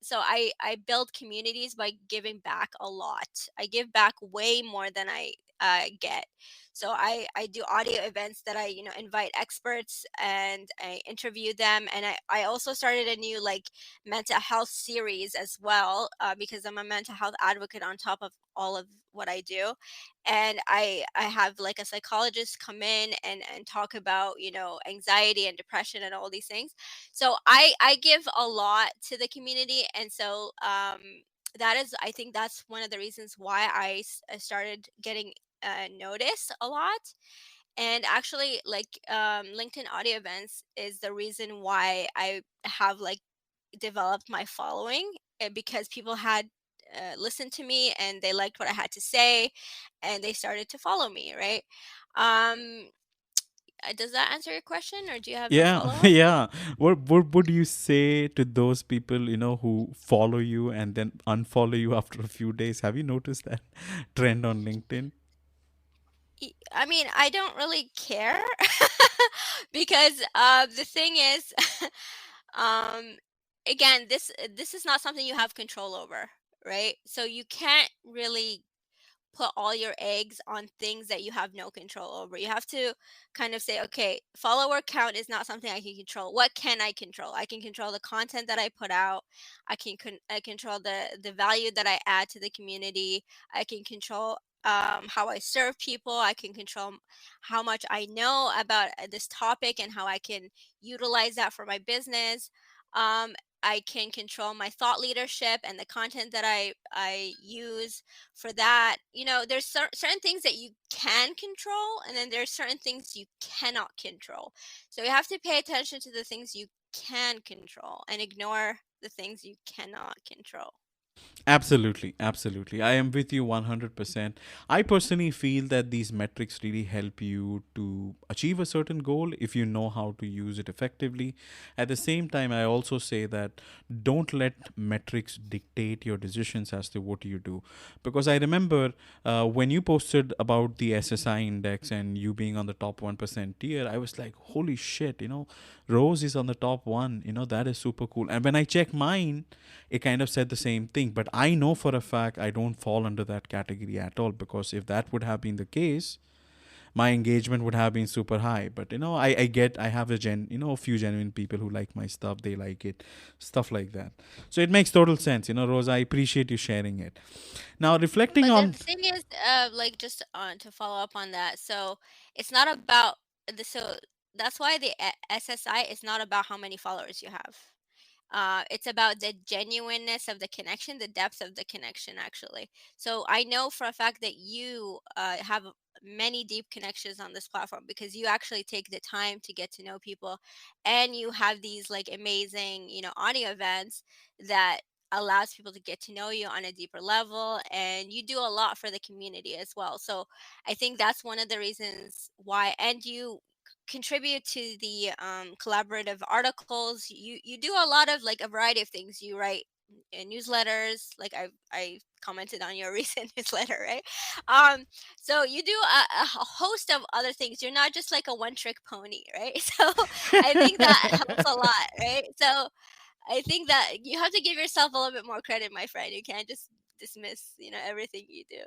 so I build communities by giving back a lot. I give back way more than I get. So I do audio events that I, invite experts and I interview them. And I also started a new like mental health series as well, because I'm a mental health advocate on top of all of what I do. And I have like a psychologist come in and talk about, anxiety and depression and all these things. So I give a lot to the community. And so that is, I think that's one of the reasons why I started getting noticed a lot. And actually, like, LinkedIn audio events is the reason why I have like developed my following, because people had listened to me and they liked what I had to say, and they started to follow me, right? Um, does that answer your question, or do you have a Yeah, follow up? yeah. What would you say to those people, who follow you and then unfollow you after a few days? Have you noticed that trend on LinkedIn? I mean, I don't really care because the thing is, um, again, this is not something you have control over, right? So you can't really put all your eggs on things that you have no control over. You have to kind of say, okay, follower count is not something I can control. What can I control? I can control the content that I put out. I control the value that I add to the community. I can control how I serve people. I can control how much I know about this topic and how I can utilize that for my business. Um, I can control my thought leadership and the content that I use for that. There's certain things that you can control, and then there's certain things you cannot control. So you have to pay attention to the things you can control and ignore the things you cannot control. Absolutely, absolutely. I am with you 100%. I personally feel that these metrics really help you to achieve a certain goal if you know how to use it effectively. At the same time, I also say that don't let metrics dictate your decisions as to what you do. Because I remember when you posted about the SSI index and you being on the top 1% tier, I was like, holy shit, Rose is on the top one. That is super cool. And when I check mine, it kind of said the same thing. But I know for a fact I don't fall under that category at all, because if that would have been the case, my engagement would have been super high. But I have a few genuine people who like my stuff, they like it, stuff like that. So it makes total sense, Rose. I appreciate you sharing it. Now, reflecting But the on. thing is, like, just to follow up on that, so it's not about so that's why the SSI is not about how many followers you have. It's about the genuineness of the connection, the depth of the connection, actually. So I know for a fact that you have many deep connections on this platform, because you actually take the time to get to know people, and you have these like amazing, audio events that allows people to get to know you on a deeper level, and you do a lot for the community as well. So I think that's one of the reasons why. And you contribute to the collaborative articles. You do a lot of like a variety of things. You write newsletters, like I commented on your recent newsletter, right? um so you do a host of other things. You're not just like a one trick pony, right? So I think that helps a lot, right? So I think that you have to give yourself a little bit more credit, my friend. You can't just dismiss, everything you do.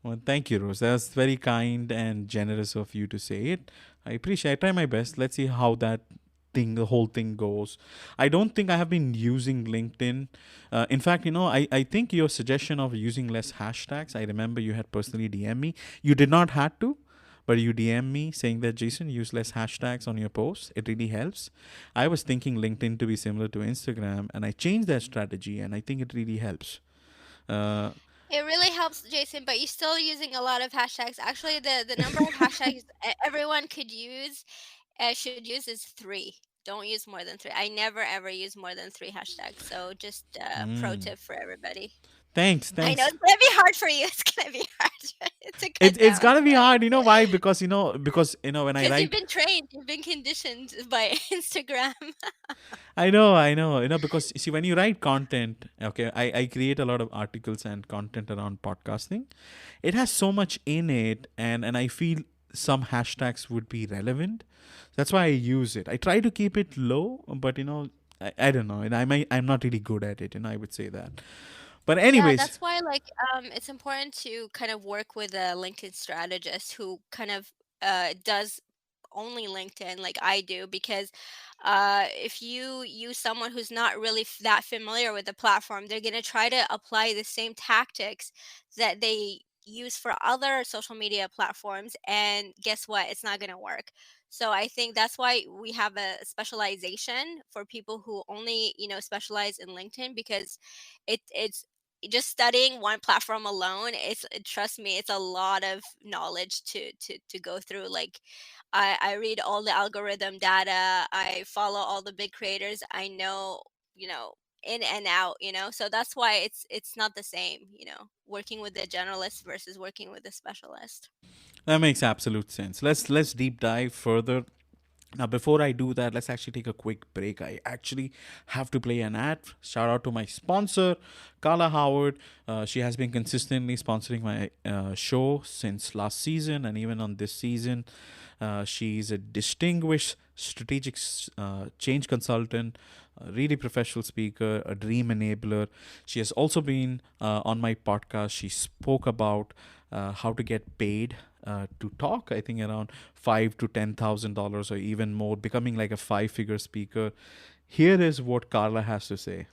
Well, thank you, Rose. That's very kind and generous of you to say it. I appreciate. I try my best. Let's see how the whole thing goes. I don't think I have been using LinkedIn. In fact, I think your suggestion of using less hashtags. I remember you had personally DM me. You did not had to, but you DM me saying that, Jason, use less hashtags on your posts. It really helps. I was thinking LinkedIn to be similar to Instagram, and I changed that strategy, and I think it really helps. Uh, It really helps, Jason, but you're still using a lot of hashtags. Actually, the number of hashtags everyone could use should use is 3. Don't use more than 3. I never ever use more than 3 hashtags. So just pro mm, tip for everybody. thanks, I know thanks. it's gonna be hard for you. It's gonna be hard to cut It's down, gotta be but hard. You know why? Because when I because you've write, been trained, you've been conditioned by Instagram. I know, because you see, when you write content, okay, I create a lot of articles and content around podcasting. It has so much in it, and I feel some hashtags would be relevant. That's why I use it. I try to keep it low, but I don't know, and I'm not really good at it, and I would say that. But Yeah, anyways, that's why like it's important to kind of work with a LinkedIn strategist who kind of does only LinkedIn like I do, because if you use someone who's not really that familiar with the platform, they're going to try to apply the same tactics that they use for other social media platforms, and guess what? It's not going to work. So I think that's why we have a specialization for people who only, specialize in LinkedIn, because it's just studying one platform alone, trust me, it's a lot of knowledge to go through. Like I read all the algorithm data, I follow all the big creators, I know, you know in and out, so that's why it's not the same, working with the generalist versus working with the specialist. that makes absolute sense. Let's deep dive further. Now, before I do that, let's actually take a quick break. I actually have to play an ad. Shout out to my sponsor, Carla Howard. She has been consistently sponsoring my show since last season and even on this season. She's a distinguished strategic change consultant, a really professional speaker, a dream enabler. She has also been on my podcast. She spoke about how to get paid to talk. I think around $5,000 to $10,000 or even more, becoming like a 5-figure speaker. Here is what Carla has to say.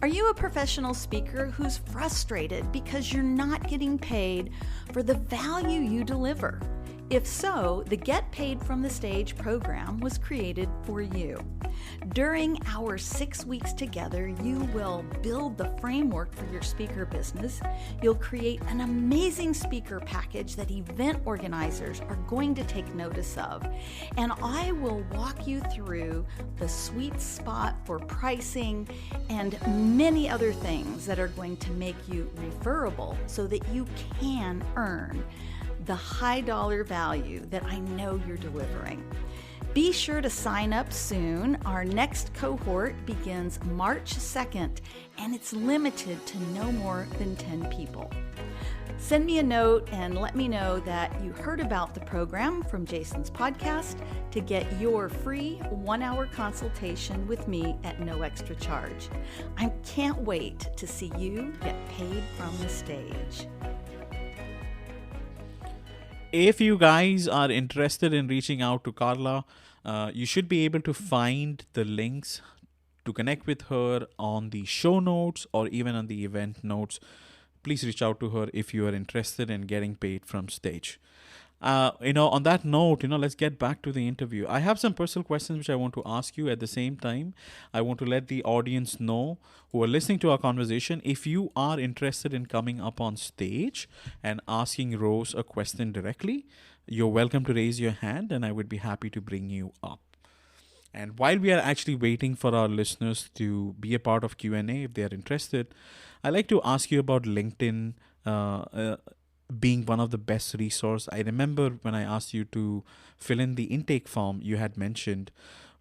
Are you a professional speaker who's frustrated because you're not getting paid for the value you deliver? If so, the Get Paid from the Stage program was created for you. During our 6 weeks together, you will build the framework for your speaker business. You'll create an amazing speaker package that event organizers are going to take notice of. And I will walk you through the sweet spot for pricing and many other things that are going to make you referable so that you can earn the high dollar value that I know you're delivering. Be sure to sign up soon. Our next cohort begins March 2nd, and it's limited to no more than 10 people. Send me a note and let me know that you heard about the program from Jason's podcast to get your free 1-hour consultation with me at no extra charge. I can't wait to see you get paid from the stage. If you guys are interested in reaching out to Carla, you should be able to find the links to connect with her on the show notes or even on the event notes. Please reach out to her if you are interested in getting paid from stage. On that note, let's get back to the interview. I have some personal questions which I want to ask you. At the same time, I want to let the audience know who are listening to our conversation, if you are interested in coming up on stage and asking Rose a question directly, you're welcome to raise your hand and I would be happy to bring you up. And while we are actually waiting for our listeners to be a part of Q&A, if they are interested, I'd like to ask you about LinkedIn being one of the best resource. I remember when I asked you to fill in the intake form, you had mentioned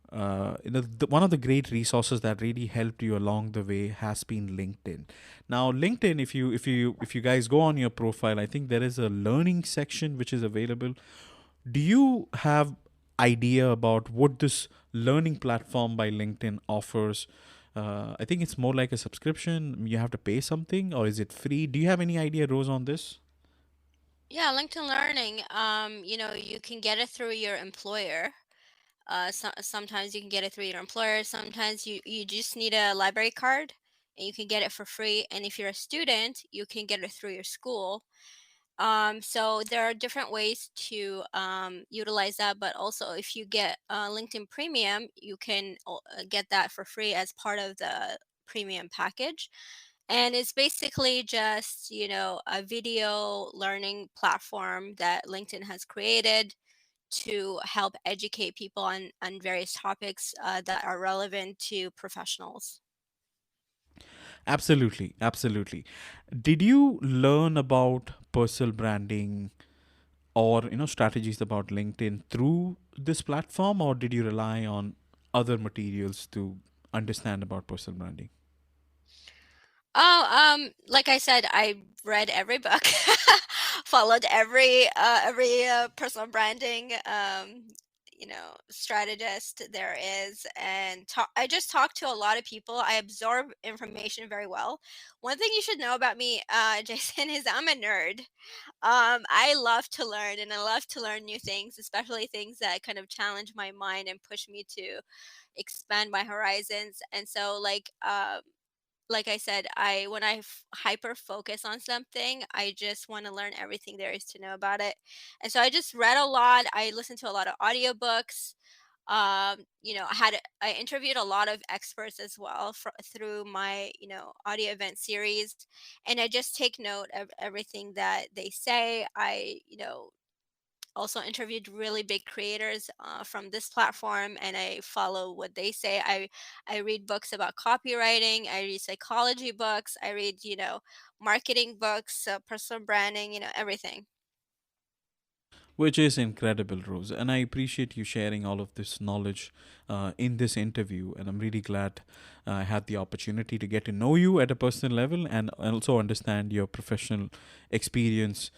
one of the great resources that really helped you along the way has been LinkedIn. Now, LinkedIn, if you guys go on your profile, I think there is a learning section which is available. Do you have idea about what this learning platform by LinkedIn offers? I think it's more like a subscription. You have to pay something, or is it free? Do you have any idea, Rose, on this? Yeah, LinkedIn Learning, you can get it through your employer. Sometimes you can get it through your employer. Sometimes you just need a library card. and you can get it for free. And if you're a student, you can get it through your school. So there are different ways to utilize that, but also if you get LinkedIn Premium, you can get that for free as part of the premium package. And it's basically just, a video learning platform that LinkedIn has created to help educate people on various topics that are relevant to professionals. Absolutely, absolutely. Did you learn about personal branding or strategies about LinkedIn through this platform, or did you rely on other materials to understand about personal branding? Oh, like I said, I read every book, followed every personal branding strategist there is, and I just talk to a lot of people. I absorb information very well. One thing you should know about me, Jason, is I'm a nerd. I love to learn, and I love to learn new things, especially things that kind of challenge my mind and push me to expand my horizons. And so, like I said, I when I hyper focus on something, I just want to learn everything there is to know about it. And so I just read a lot. I listened to a lot of audiobooks. I interviewed a lot of experts as well through my audio event series, and I just take note of everything that they say. I also interviewed really big creators from this platform, and I follow what they say. I read books about copywriting, I read psychology books, I read marketing books, personal branding, everything. Which is incredible, Rose. And I appreciate you sharing all of this knowledge in this interview. And I'm really glad I had the opportunity to get to know you at a personal level and also understand your professional experience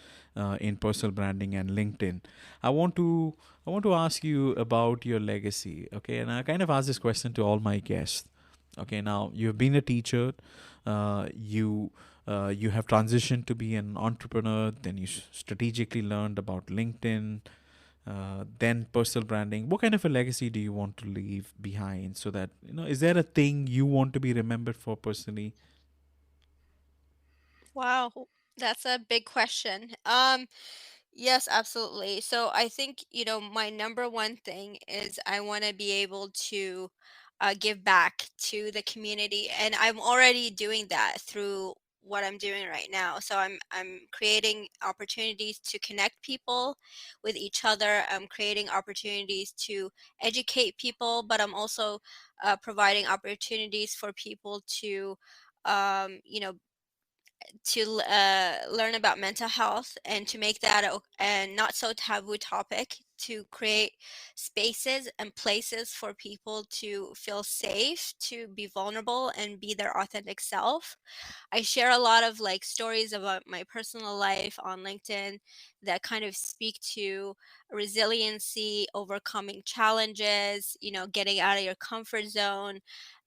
in personal branding and LinkedIn. I want to I want to ask you about your legacy. Okay, and I kind of ask this question to all my guests. Okay, now you've been a teacher, you have transitioned to be an entrepreneur, then you strategically learned about LinkedIn, then personal branding. What kind of a legacy do you want to leave behind? So that is there a thing you want to be remembered for personally? Wow, that's a big question. Yes, absolutely. So I think, my number one thing is I want to be able to give back to the community, and I'm already doing that through what I'm doing right now. So I'm creating opportunities to connect people with each other. I'm creating opportunities to educate people, but I'm also providing opportunities for people to um, you know learn about mental health, and to make that a not so taboo topic, to create spaces and places for people to feel safe, to be vulnerable and be their authentic self. I share a lot of stories about my personal life on LinkedIn that kind of speak to resiliency, overcoming challenges, getting out of your comfort zone.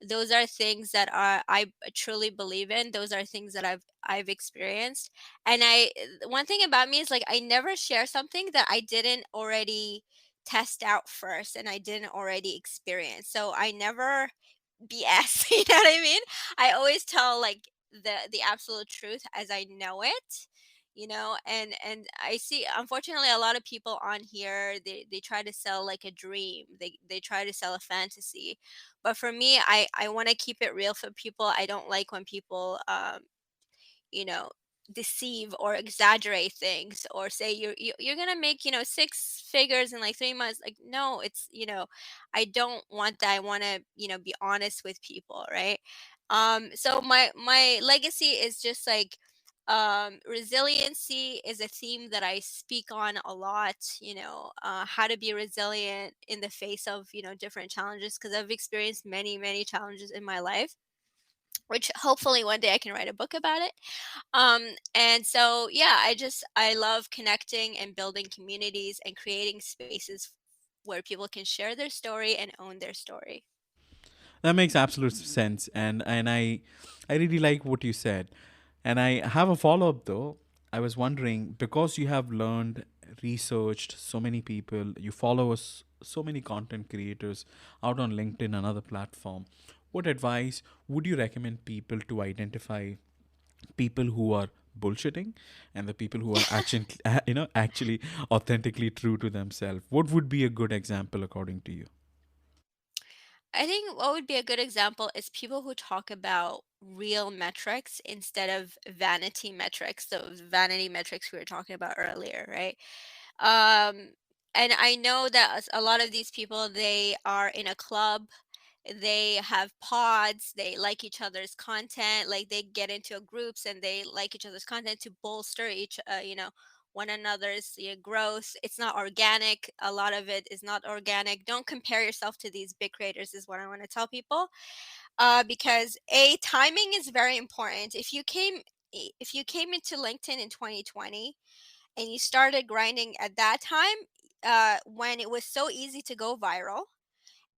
Those are things that I truly believe in. Those are things that I've experienced. And one thing about me is I never share something that I didn't already test out first and I didn't already experience. So I never BS, you know what I mean? I always tell the absolute truth as I know it, and I see, unfortunately, a lot of people on here, they try to sell like a dream. They try to sell a fantasy. But for me, I want to keep it real for people. I don't like when people you know deceive or exaggerate things, or say you're gonna make six figures in like 3 months. Like, no, it's I don't want that. I want to be honest with people, right? So my legacy is just resiliency is a theme that I speak on a lot. How to be resilient in the face of different challenges, because I've experienced many challenges in my life, which hopefully one day I can write a book about it. And so, yeah, I love connecting and building communities and creating spaces where people can share their story and own their story. That makes absolute sense, and I really like what you said. And I have a follow up though. I was wondering, because you have learned, researched so many people, you follow us so many content creators out on LinkedIn and other platform. what advice would you recommend people to identify people who are bullshitting and the people who are actually actually authentically true to themselves? What would be a good example according to you? I think what would be a good example is people who talk about real metrics instead of vanity metrics, those vanity metrics we were talking about earlier, right? Um, and I know that a lot of these people, they are in a club, they have pods, they like each other's content, like they get into groups and they like each other's content to bolster one another's growth. It's not organic. A lot of it is not organic. Don't compare yourself to these big creators is what I want to tell people. Because timing is very important. If you came into LinkedIn in 2020 and you started grinding at that time, when it was so easy to go viral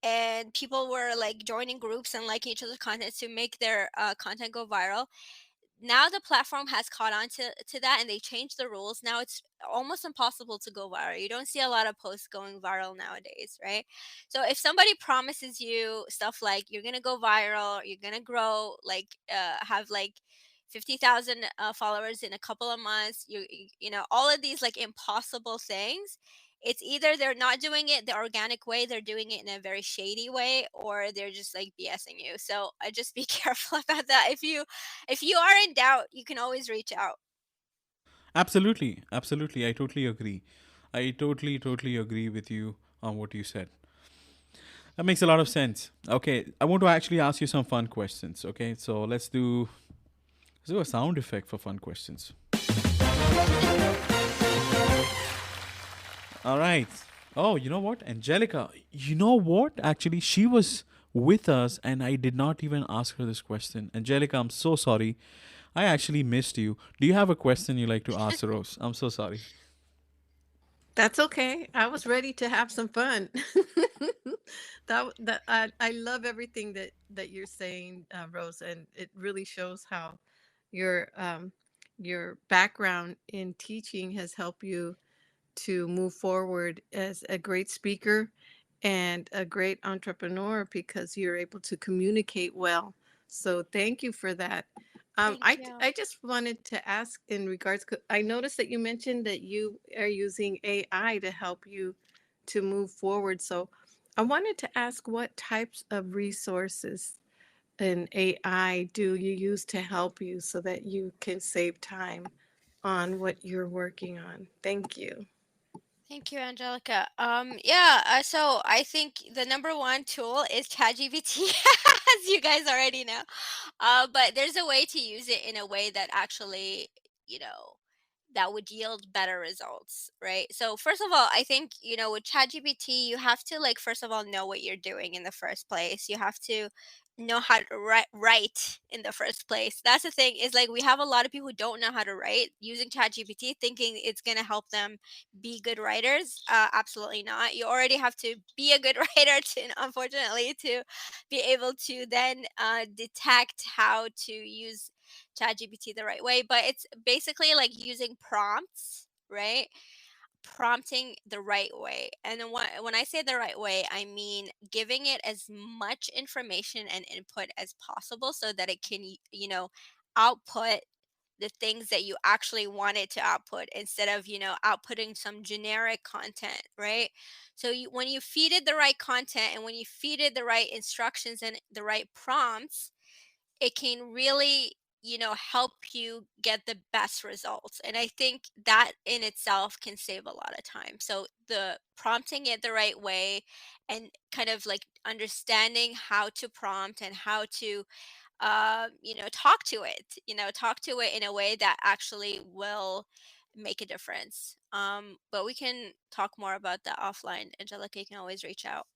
and people were like joining groups and liking each other's content to make their content go viral. Now the platform has caught on to that, and they changed the rules. Now it's almost impossible to go viral. You don't see a lot of posts going viral nowadays, right? So if somebody promises you stuff like you're gonna go viral, you're gonna grow, like have like 50,000 followers in a couple of months, all of these like impossible things, it's either they're not doing it the organic way, they're doing it in a very shady way, or they're just like BSing you. So I just be careful about that. If you are in doubt, you can always reach out. Absolutely, absolutely. I totally agree. I totally agree with you on what you said. That makes a lot of sense. Okay, I want to actually ask you some fun questions. Okay, so let's do a sound effect for fun questions. All right. Oh, you know what? Angelica, you know what? Actually, she was with us and I did not even ask her this question. Angelica, I'm so sorry. I actually missed you. Do you have a question you like to ask Rose? I'm so sorry. That's okay. I was ready to have some fun. I love everything that you're saying, Rose, and it really shows how your your background in teaching has helped you to move forward as a great speaker and a great entrepreneur because you're able to communicate well. So thank you for that. Thank you. I just wanted to ask in regards. I noticed that you mentioned that you are using AI to help you to move forward. So I wanted to ask what types of resources in AI do you use to help you so that you can save time on what you're working on? Thank you. Thank you, Angelica. Yeah, so I think the number one tool is ChatGPT, as you guys already know. But there's a way to use it in a way that actually, you know, that would yield better results, right? So first of all, I think, with ChatGPT, you have to like first of all know what you're doing in the first place. You have to know how to write in the first place. That's the thing, is like we have a lot of people who don't know how to write using ChatGPT thinking it's going to help them be good writers. Absolutely not. You already have to be a good writer to, unfortunately, to be able to then detect how to use ChatGPT the right way. But it's basically like using prompts, right? Prompting the right way. And then when I say the right way, I mean giving it as much information and input as possible so that it can, output the things that you actually want it to output instead of, outputting some generic content, right? So when you feed it the right content and when you feed it the right instructions and the right prompts, it can really, help you get the best results. And I think that in itself can save a lot of time. So the prompting it the right way and kind of like understanding how to prompt and how to talk to it in a way that actually will make a difference. But we can talk more about that offline. Angelica, you can always reach out.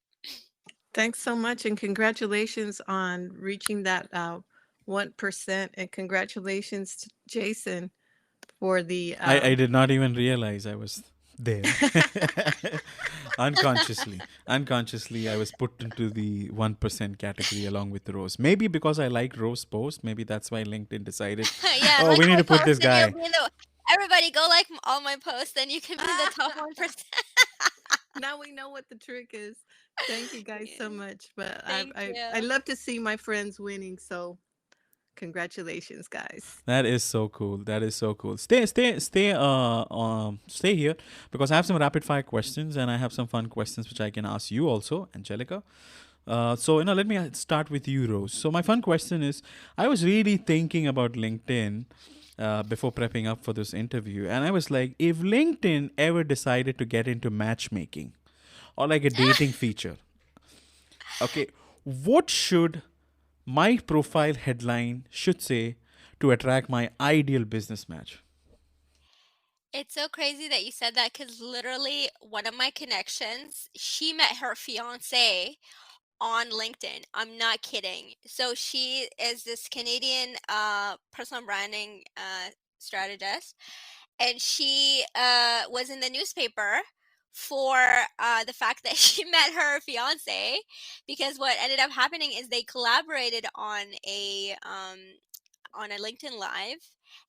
Thanks so much, and congratulations on reaching that 1%. And congratulations to Jason for the I did not even realize I was there. Unconsciously, I was put into the 1% category along with Rose. Maybe because I liked Rose post. Maybe that's why LinkedIn decided, Yeah, oh, like we need my to put post, this and you'll guy. be in the. Everybody go like all my posts, then you can be in the top 1%. now we know what the trick is. Thank you guys so much. But Thank I you. love to see my friends winning. So congratulations, guys. That is so cool. That is so cool. Stay here because I have some rapid fire questions and I have some fun questions which I can ask you also, Angelica. So let me start with you, Rose. So my fun question is, I was really thinking about LinkedIn before prepping up for this interview, and I was like, if LinkedIn ever decided to get into matchmaking or like a dating feature, okay, what should my profile headline should say to attract my ideal business match? It's so crazy that you said that because literally one of my connections, she met her fiance on LinkedIn. I'm not kidding. So she is this Canadian personal branding strategist, and she was in the newspaper for the fact that she met her fiance, because what ended up happening is they collaborated on a LinkedIn Live,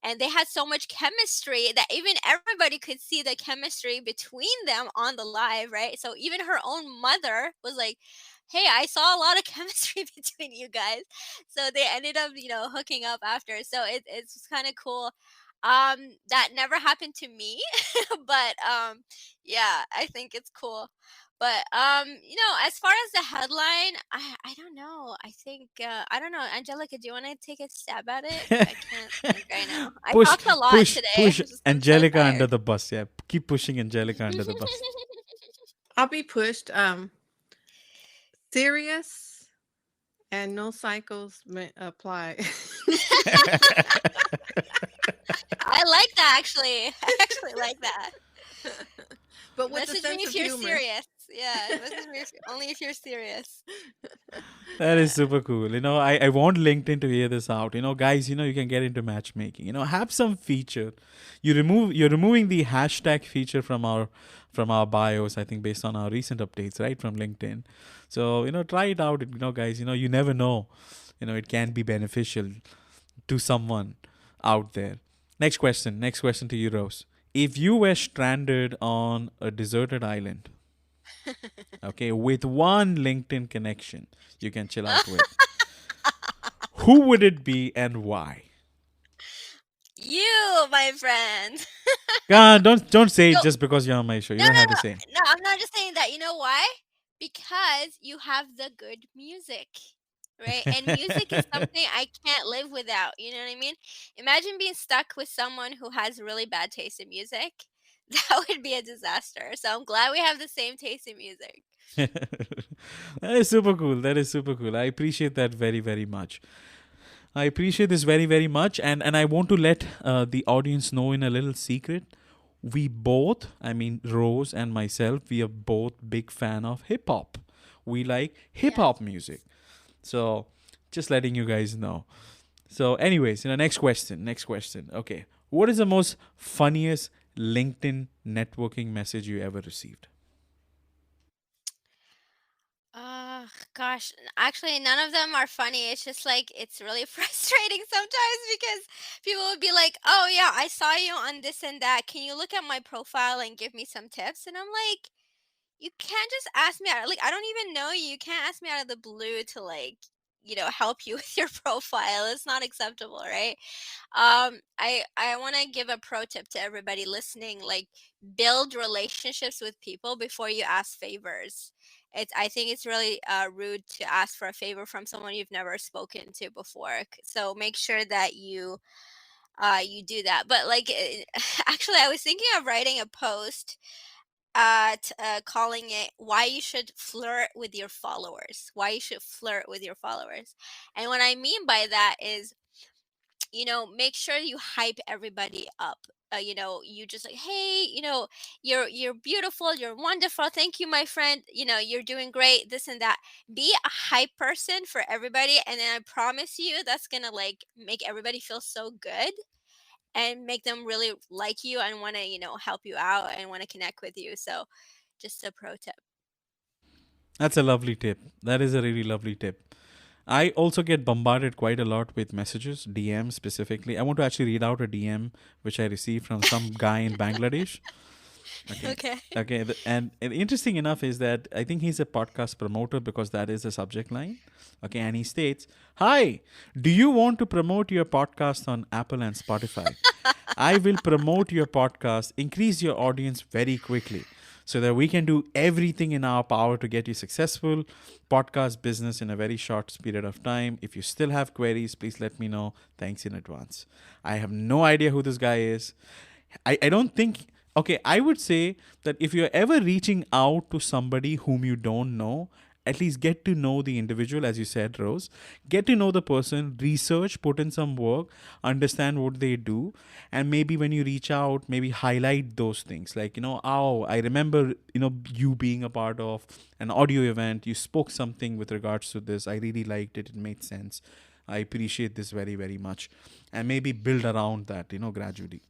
and they had so much chemistry that even everybody could see the chemistry between them on the live, right? So even her own mother was like, "Hey, I saw a lot of chemistry between you guys." So they ended up, hooking up after. So it's kind of cool. That never happened to me, but yeah, I think it's cool. But as far as the headline, I don't know. I think I don't know. Angelica, do you want to take a stab at it? I can't think right now. I push, talked a lot push, today. push I'm so Angelica under tired. the bus. Yeah, keep pushing Angelica under the bus. I'll be pushed. Serious and no cycles apply. I like that actually. I actually like that. But with a Message me sense if of you're humor. serious. Yeah, message me only if you're serious. That is super cool. I want LinkedIn to hear this out. Guys, you can get into matchmaking. Have some feature. You're removing the hashtag feature from our bios, I think based on our recent updates, right? From LinkedIn. So, try it out, guys. You never know. It can be beneficial to someone out there. Next question. Next question to you, Rose. If you were stranded on a deserted island, okay, with one LinkedIn connection you can chill out with, who would it be and why? You, my friend. Don't say it No, just because you're on my show. You no, don't no, have to no. say. No, I'm not just saying that. You know why? Because you have the good music, right? And music is something I can't live without. You know what I mean? Imagine being stuck with someone who has really bad taste in music. That would be a disaster. So I'm glad we have the same taste in music. That is super cool. That is super cool. I appreciate that very, very much. I appreciate this very, very much. And I want to let the audience know in a little secret. We both, I mean, Rose and myself, we are both big fan of hip hop. We like hip Yes. hop music. So just letting you guys know. So, anyways, next question. Next question. Okay. What is the most funniest LinkedIn networking message you ever received? Gosh, actually, none of them are funny. It's just like it's really frustrating sometimes because people would be like, "Oh yeah, I saw you on this and that. Can you look at my profile and give me some tips?" And I'm like, "You can't just ask me out. Like, I don't even know you. You can't ask me out of the blue to like, help you with your profile. It's not acceptable, right?" I want to give a pro tip to everybody listening. Like, build relationships with people before you ask favors. I think it's really rude to ask for a favor from someone you've never spoken to before. So make sure that you do that. But like, actually, I was thinking of writing a post calling it "Why You Should Flirt with Your Followers." Why you should flirt with your followers. And what I mean by that is, make sure you hype everybody up. You just like, "Hey, you're beautiful, you're wonderful, thank you, my friend, you're doing great, this and that." Be a hype person for everybody, and then I promise you that's gonna like make everybody feel so good and make them really like you and want to help you out and want to connect with you. So just a pro tip. That's a lovely tip. That is a really lovely tip. I also get bombarded quite a lot with messages, DM specifically. I want to actually read out a DM which I received from some guy in Bangladesh. Okay. Okay. Okay. And interesting enough is that I think he's a podcast promoter because that is the subject line. Okay. And he states, "Hi, do you want to promote your podcast on Apple and Spotify? I will promote your podcast, increase your audience very quickly so that we can do everything in our power to get you successful podcast business in a very short period of time. If you still have queries, please let me know. Thanks in advance." I have no idea who this guy is. I don't think. Okay, I would say that if you're ever reaching out to somebody whom you don't know, at least get to know the individual, as you said, Rose. Get to know the person, research, put in some work, understand what they do, and maybe when you reach out, maybe highlight those things. Like, oh, I remember, you being a part of an audio event, you spoke something with regards to this. I really liked it, it made sense. I appreciate this very, very much. And maybe build around that, gradually.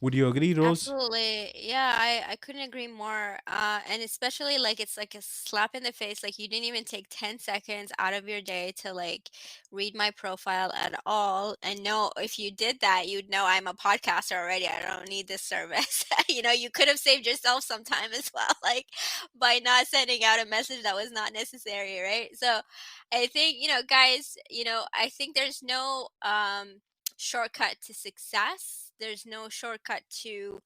Would you agree, Rose? Absolutely. Yeah, I couldn't agree more. And especially like it's like a slap in the face. Like you didn't even take 10 seconds out of your day to like read my profile at all. And no, if you did that, you'd know I'm a podcaster already. I don't need this service. You could have saved yourself some time as well, like by not sending out a message that was not necessary, right? So I think, guys, I think there's no shortcut to success. There's no shortcut to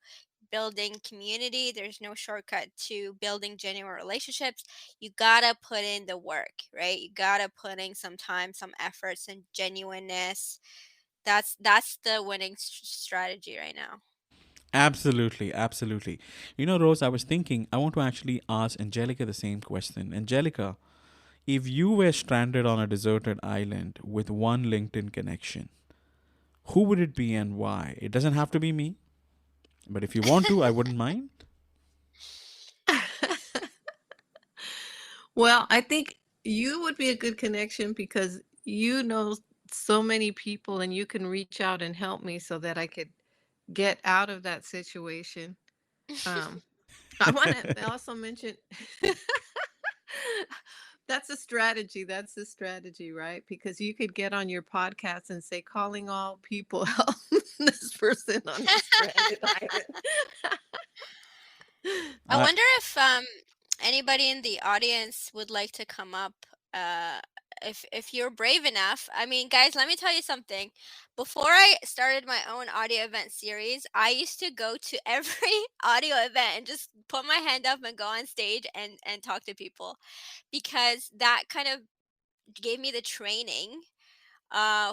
building community. There's no shortcut to building genuine relationships. You gotta put in the work, right? You gotta put in some time, some efforts, and genuineness. That's the winning strategy right now. Absolutely, absolutely. Rose, I was thinking, I want to actually ask Angelica the same question. Angelica, if you were stranded on a deserted island with one LinkedIn connection, who would it be and why? It doesn't have to be me, but if you want to, I wouldn't mind. Well, I think you would be a good connection because you know so many people and you can reach out and help me so that I could get out of that situation. Um, I want to also mention that's a strategy. That's a strategy, right? Because you could get on your podcast and say, calling all people help this person on the stranded island. I I, wonder if anybody in the audience would like to come up. Uh, if you're brave enough. I mean, guys, let me tell you something. Before I started my own audio event series, I used to go to every audio event and just put my hand up and go on stage and talk to people, because that kind of gave me the training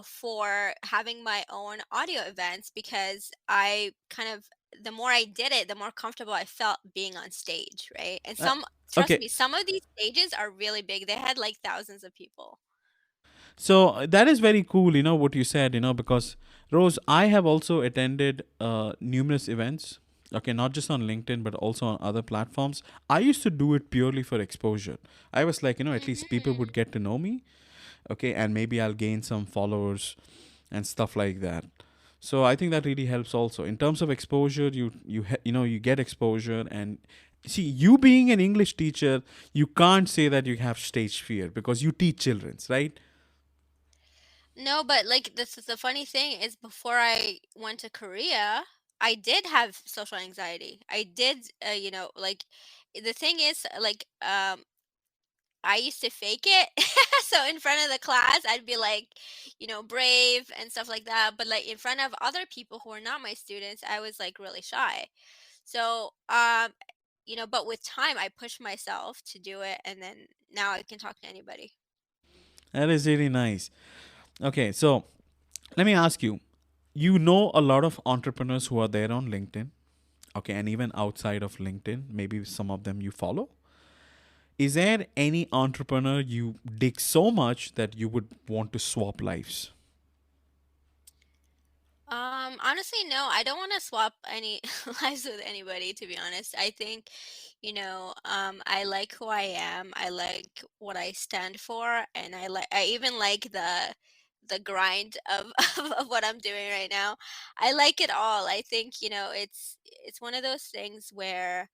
for having my own audio events, because I kind of, the more I did it, the more comfortable I felt being on stage, right? And I, trust okay, me, some of these stages are really big. They had like thousands of people. so that is very cool, what you said, because Rose, I have also attended numerous events. Okay, not just on LinkedIn, but also on other platforms. I used to do it purely for exposure. I was like, at least people would Hmm. get to know me. Okay, and maybe I'll gain some followers and stuff like that. So I think that really helps also in terms of exposure. You get exposure, and see, you being an English teacher, you can't say that you have stage fear because you teach children's, right? No, but like this is the funny thing is, before I went to Korea, I did have social anxiety. I did, like the thing is, like I used to fake it. So in front of the class, I'd be like, brave and stuff like that. But like in front of other people who are not my students, I was like really shy. So, but with time, I pushed myself to do it. And then now I can talk to anybody. That is really nice. Okay, so let me ask you. You know a lot of entrepreneurs who are there on LinkedIn. Okay, and even outside of LinkedIn, maybe some of them you follow. Is there any entrepreneur you dig so much that you would want to swap lives? Honestly, no, I don't want to swap any lives with anybody, to be honest. I think, I like who I am. I like what I stand for, and I even like the grind of of what I'm doing right now. I like it all. I think, it's one of those things where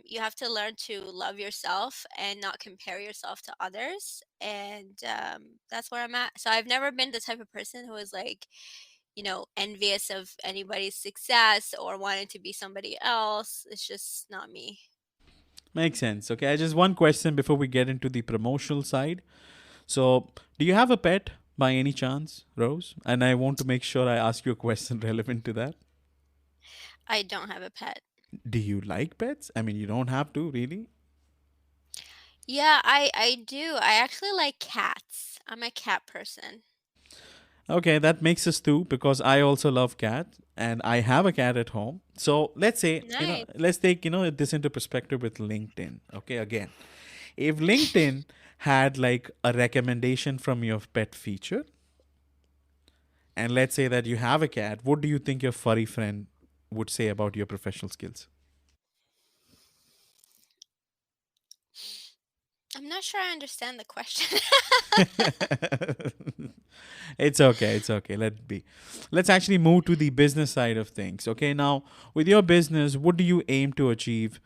you have to learn to love yourself and not compare yourself to others. And that's where I'm at. So I've never been the type of person who is like, envious of anybody's success or wanting to be somebody else. It's just not me. Makes sense. Okay, I just one question before we get into the promotional side. So, do you have a pet by any chance, Rose? And I want to make sure I ask you a question relevant to that. I don't have a pet. Do you like pets? I mean, you don't have to, really. Yeah, I do. I actually like cats. I'm a cat person. Okay, that makes us two because I also love cat and I have a cat at home. So let's say, Nice. let's take, this into perspective with LinkedIn. Okay, again, if LinkedIn had like a recommendation from your pet feature, and let's say that you have a cat, what do you think your furry friend would say about your professional skills? I'm not sure I understand the question. It's okay. It's okay. Let it be. Let's actually move to the business side of things. Okay. Now, with your business, what do you aim to achieve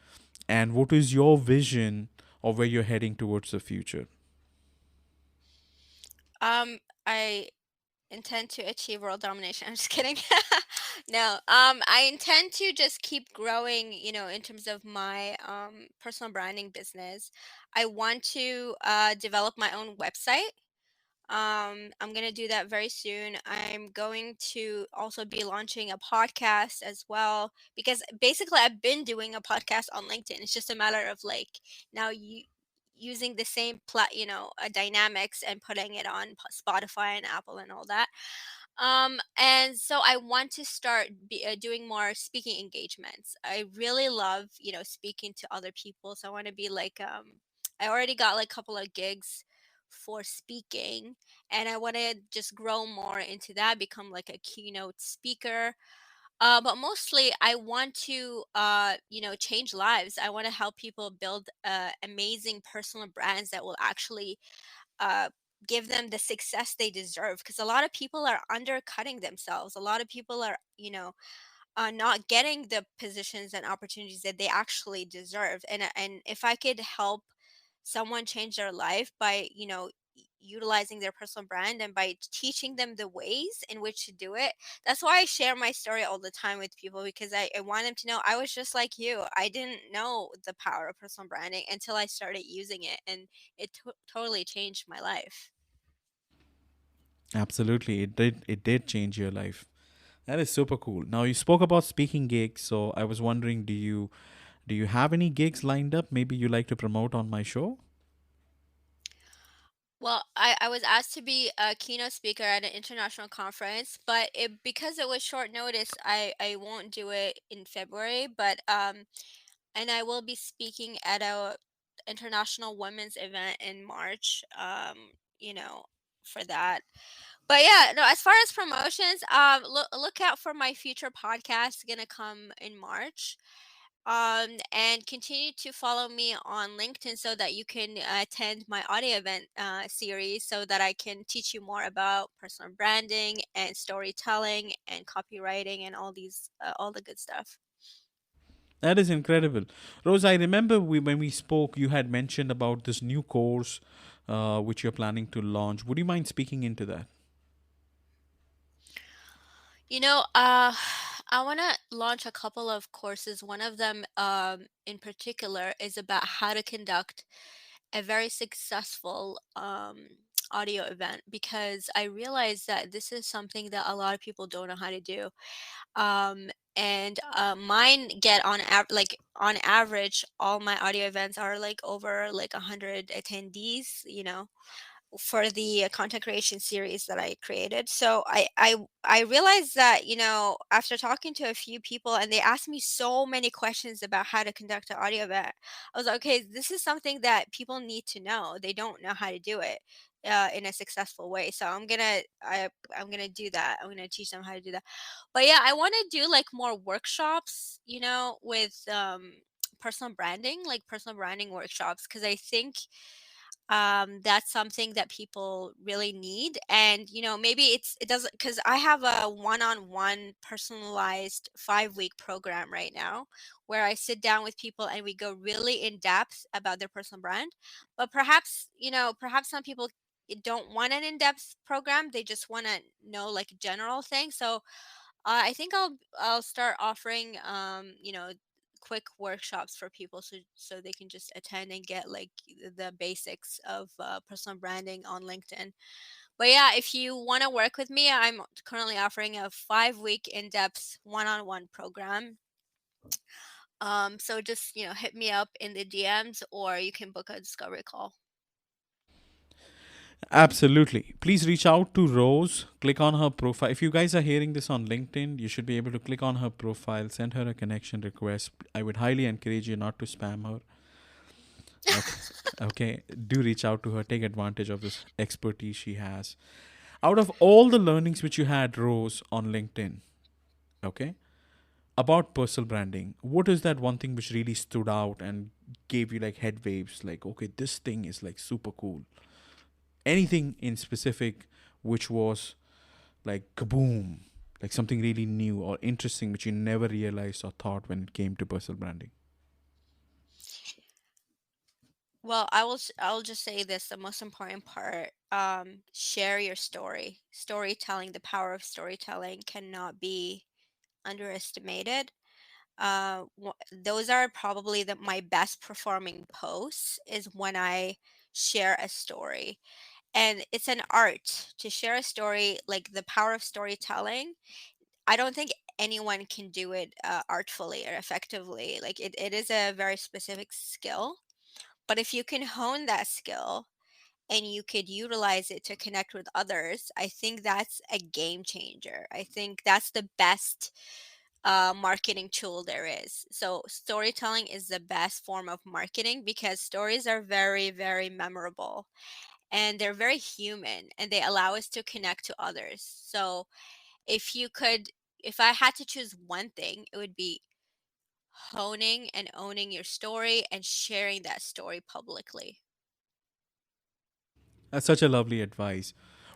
and what is your vision of where you're heading towards the future? I intend to achieve world domination. I'm just kidding. No, I intend to just keep growing, in terms of my personal branding business. I want to develop my own website. I'm going to do that very soon. I'm going to also be launching a podcast as well because basically I've been doing a podcast on LinkedIn. It's just a matter of like now you using the same dynamics and putting it on Spotify and Apple and all that. And so I want to start doing more speaking engagements. I really love, speaking to other people. So I want to be like, I already got like a couple of gigs for speaking, and I want to just grow more into that, become like a keynote speaker. But mostly, I want to, change lives. I want to help people build amazing personal brands that will actually uh, give them the success they deserve, because a lot of people are undercutting themselves. A lot of people are not getting the positions and opportunities that they actually deserve. And if I could help someone change their life by utilizing their personal brand and by teaching them the ways in which to do it, that's why I share my story all the time with people, because I want them to know I was just like you. I didn't know the power of personal branding until I started using it, and it totally changed my life. Absolutely. It did change your life. That is super cool. Now you spoke about speaking gigs, so I was wondering, do you have any gigs lined up? Maybe you like to promote on my show? Well, I was asked to be a keynote speaker at an international conference, but because it was short notice, I won't do it in February. But and I will be speaking at a international women's event in March. You know, for that. But yeah, no. As far as promotions, look out for my future podcast gonna come in March. And continue to follow me on LinkedIn so that you can attend my audio event series, so that I can teach you more about personal branding and storytelling and copywriting and all the good stuff. That is incredible. Rose, I remember when we spoke, you had mentioned about this new course which you're planning to launch. Would you mind speaking into that? You know, I want to launch a couple of courses. One of them, in particular, is about how to conduct a very successful audio event, because I realize that this is something that a lot of people don't know how to do. And mine get on average, all my audio events are like over like 100 attendees, for the content creation series that I created. So I realized that, after talking to a few people and they asked me so many questions about how to conduct an audio event, I was like, okay, this is something that people need to know. They don't know how to do it in a successful way. So I'm gonna do that. I'm gonna teach them how to do that. But yeah, I want to do like more workshops, with personal branding, like personal branding workshops, because I think that's something that people really need. And maybe it doesn't, because I have a one-on-one personalized 5-week program right now, where I sit down with people and we go really in depth about their personal brand. But perhaps some people don't want an in-depth program. They just want to know like general things. So I think I'll start offering quick workshops for people so they can just attend and get like the basics of personal branding on LinkedIn. But yeah, if you want to work with me, I'm currently offering a 5-week in-depth one-on-one program. So just, hit me up in the DMs or you can book a discovery call. Absolutely. Please reach out to Rose. Click on her profile. If you guys are hearing this on LinkedIn, you should be able to click on her profile, send her a connection request. I would highly encourage you not to spam her. Okay. Okay. Do reach out to her. Take advantage of this expertise she has. Out of all the learnings which you had, Rose, on LinkedIn, okay, about personal branding, what is that one thing which really stood out and gave you like head waves? Like, okay, this thing is like super cool. Anything in specific which was like kaboom, like something really new or interesting which you never realized or thought when it came to personal branding? Well, I'll just say this, the most important part, share your story. Storytelling, the power of storytelling cannot be underestimated. Those are probably my best performing posts is when I share a story. And it's an art to share a story, like the power of storytelling. I don't think anyone can do it artfully or effectively. Like it is a very specific skill. But if you can hone that skill and you could utilize it to connect with others, I think that's a game changer. I think that's the best marketing tool there is. So, storytelling is the best form of marketing because stories are very, very memorable and they're very human and they allow us to connect to others. So, if you could, if I had to choose one thing, it would be honing and owning your story and sharing that story publicly. That's such a lovely advice.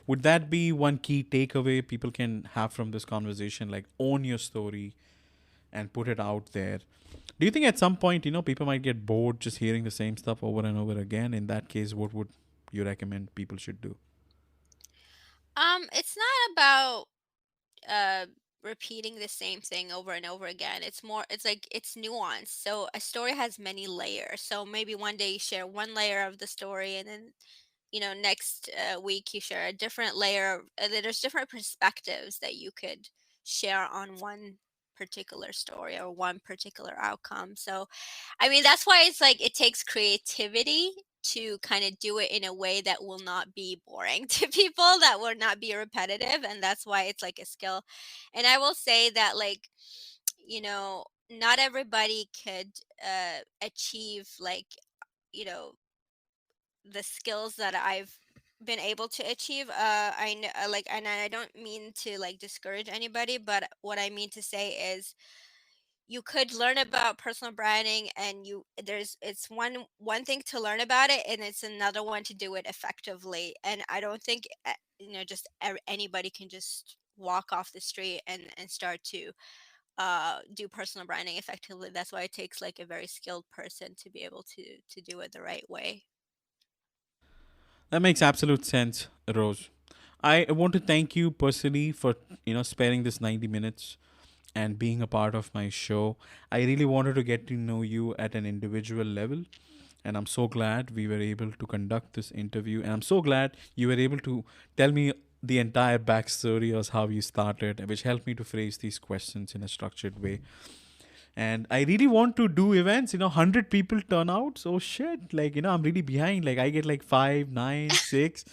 Would that be one key takeaway people can have from this conversation? Like, own your story and put it out there. Do you think at some point, people might get bored just hearing the same stuff over and over again? In that case, what would you recommend people should do? It's not about uh repeating the same thing over and over again. It's like it's nuanced. So a story has many layers. So maybe one day you share one layer of the story and then next week you share a different layer. There's different perspectives that you could share on one particular story or one particular outcome. So I mean, that's why it's like it takes creativity to kind of do it in a way that will not be boring to people, that will not be repetitive. And that's why it's like a skill. And I will say that, like, not everybody could achieve, like, you know, the skills that I've been able to achieve. I know, like, and I don't mean to like discourage anybody, but what I mean to say is you could learn about personal branding and it's one thing to learn about it and it's another one to do it effectively. And I don't think just anybody can just walk off the street and start to do personal branding effectively. That's why it takes like a very skilled person to be able to do it the right way. That makes absolute sense, Rose. I want to thank you personally for sparing this 90 minutes and being a part of my show. I really wanted to get to know you at an individual level, and I'm so glad we were able to conduct this interview. And I'm so glad you were able to tell me the entire backstory of how you started, which helped me to phrase these questions in a structured way. And I really want to do events, 100 people turn out. So shit, like, I'm really behind. Like, I get like 5, 9, 6.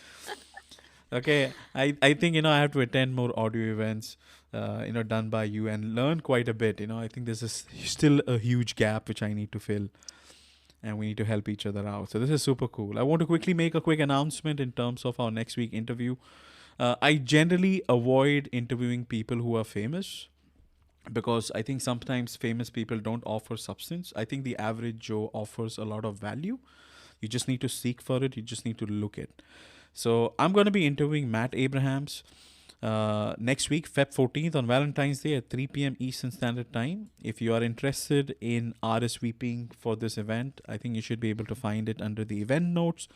Okay, I think I have to attend more audio events, done by you and learn quite a bit. I think this is still a huge gap which I need to fill, and we need to help each other out. So this is super cool. I want to quickly make a quick announcement in terms of our next week interview. I generally avoid interviewing people who are famous because I think sometimes famous people don't offer substance. I think the average Joe offers a lot of value. You just need to seek for it. You just need to look it. So I'm going to be interviewing Matt Abrahams. next week, Feb 14th, on Valentine's Day at 3 p.m. Eastern Standard Time. If you are interested in RSVPing for this event, I think you should be able to find it under the event notes.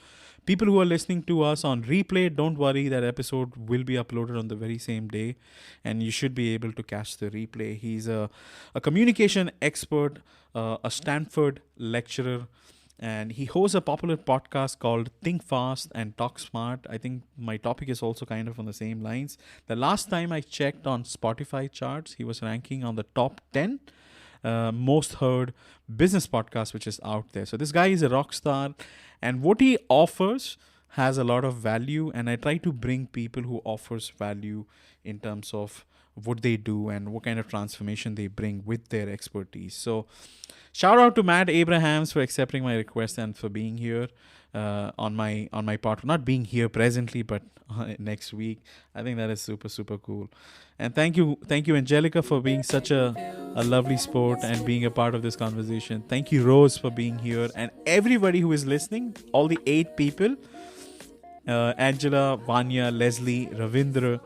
People who are listening to us on replay, don't worry, that episode will be uploaded on the very same day, and you should be able to catch the replay. He's a communication expert, a Stanford lecturer, and he hosts a popular podcast called Think Fast and Talk Smart. I think my topic is also kind of on the same lines. The last time I checked on Spotify charts, he was ranking on the top 10 most heard business podcast which is out there. So this guy is a rock star, and what he offers has a lot of value, and I try to bring people who offers value in terms of what they do and what kind of transformation they bring with their expertise. So shout out to Matt Abrahams for accepting my request and for being here on my part, not being here presently, but next week. I think that is super, super cool. And thank you, Angelica, for being such a lovely sport and being a part of this conversation. Thank you, Rose, for being here, and everybody who is listening, all the 8 people, Angela, Vanya, Leslie, Ravindra,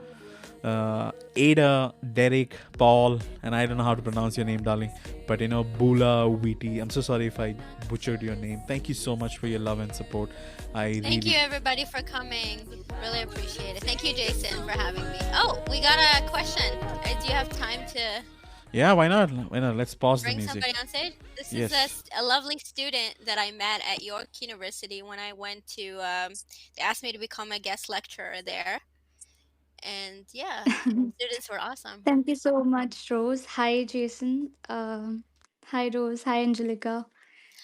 Ada, Derek, Paul, and I don't know how to pronounce your name, darling, but Bula, Witi. I'm so sorry if I butchered your name. Thank you so much for your love and support. Thank you, everybody, for coming. Really appreciate it. Thank you, Jason, for having me. Oh, we got a question. Do you have time to... Yeah, why not? Let's pause the bring music. somebody on stage? This Yes. is a lovely student that I met at York University when I went to... they asked me to become a guest lecturer there. And yeah, students were awesome. Thank you so much, Rose. Hi, Jason. Hi, Rose. Hi, Angelica.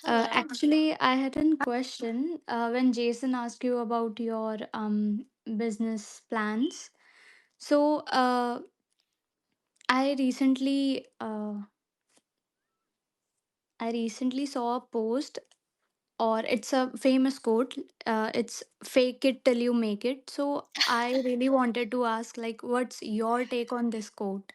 Hello. Actually, I had a question when Jason asked you about your business plans. So, I recently saw a post, or it's a famous quote. It's "Fake it till you make it." So, I really wanted to ask, like, what's your take on this quote?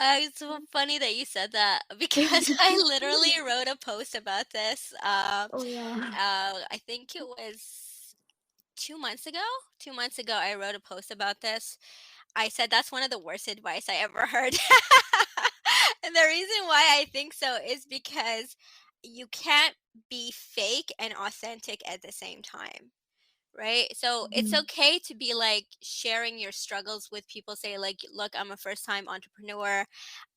It's so funny that you said that because I literally wrote a post about this. Oh yeah. I think it was 2 months ago. 2 months ago, I wrote a post about this. I said that's one of the worst advice I ever heard. And the reason why I think so is because you can't be fake and authentic at the same time. Right? So it's Mhm. okay to be like sharing your struggles with people. Say like, look, I'm a first time entrepreneur.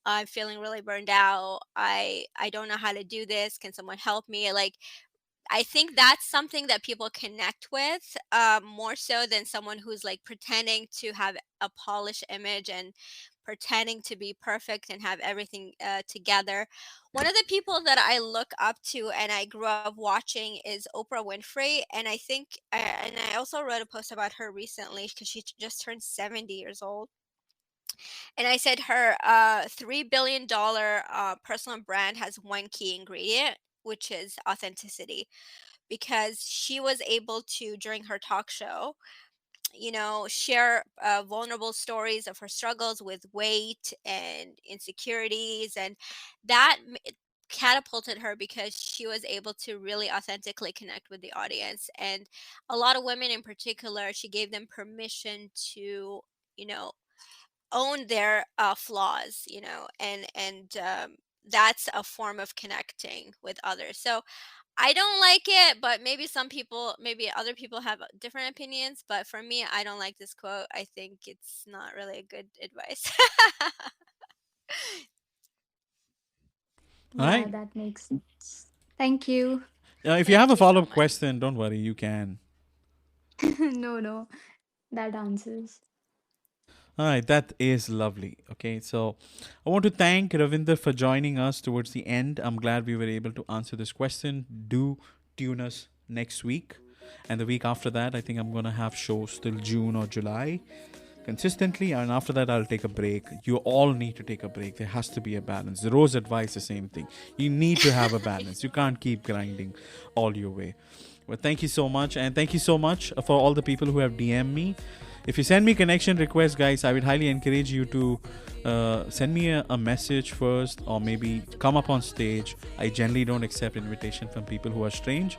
I'm feeling really burned out. I don't know how to do this. Can someone help me? Like, I think that's something that people connect with more so than someone who's like pretending to have a polished image and pretending to be perfect and have everything together. One of the people that I look up to and I grew up watching is Oprah Winfrey. And I think, and I also wrote a post about her recently because she just turned 70 years old. And I said her $3 billion personal brand has one key ingredient, which is authenticity, because she was able to, during her talk show, share vulnerable stories of her struggles with weight and insecurities. And that catapulted her because she was able to really authentically connect with the audience. And a lot of women in particular, she gave them permission to, you know, own their flaws, and that's a form of connecting with others. So I don't like it, but maybe other people have different opinions. But for me, I don't like this quote. I think it's not really a good advice. All Yeah, right. that makes sense. Thank you. If you have Thank a you so follow-up much. question, don't worry, you can. No, no, that answers. All right, that is lovely. Okay, so I want to thank Ravinder for joining us towards the end. I'm glad we were able to answer this question. Do tune us next week. And the week after that, I think I'm going to have shows till June or July consistently. And after that, I'll take a break. You all need to take a break. There has to be a balance. The Rose advice, the same thing. You need to have a balance. You can't keep grinding all your way. Well, thank you so much. And thank you so much for all the people who have DM'd me. If you send me connection requests, guys, I would highly encourage you to send me a message first, or maybe come up on stage. I generally don't accept invitation from people who are strange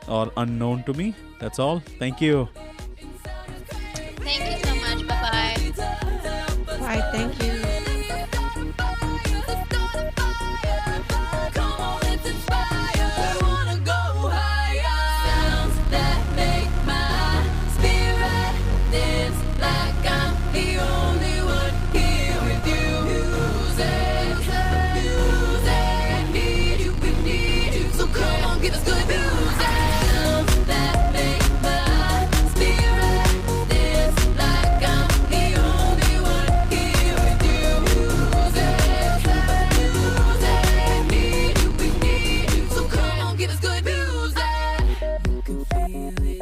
or unknown to me. That's all. Thank you. Thank you so much. Bye bye. Bye. Thank you. Come on, let's inspire. Wanna go higher. Sounds that make my spirit dance like I'm the only one here with you. Music, need you, we need you. So come on, give us good music. Sounds that make my spirit dance like I'm the only one here with you. Music, need you, we need you. So come on, give us good music. You can feel it.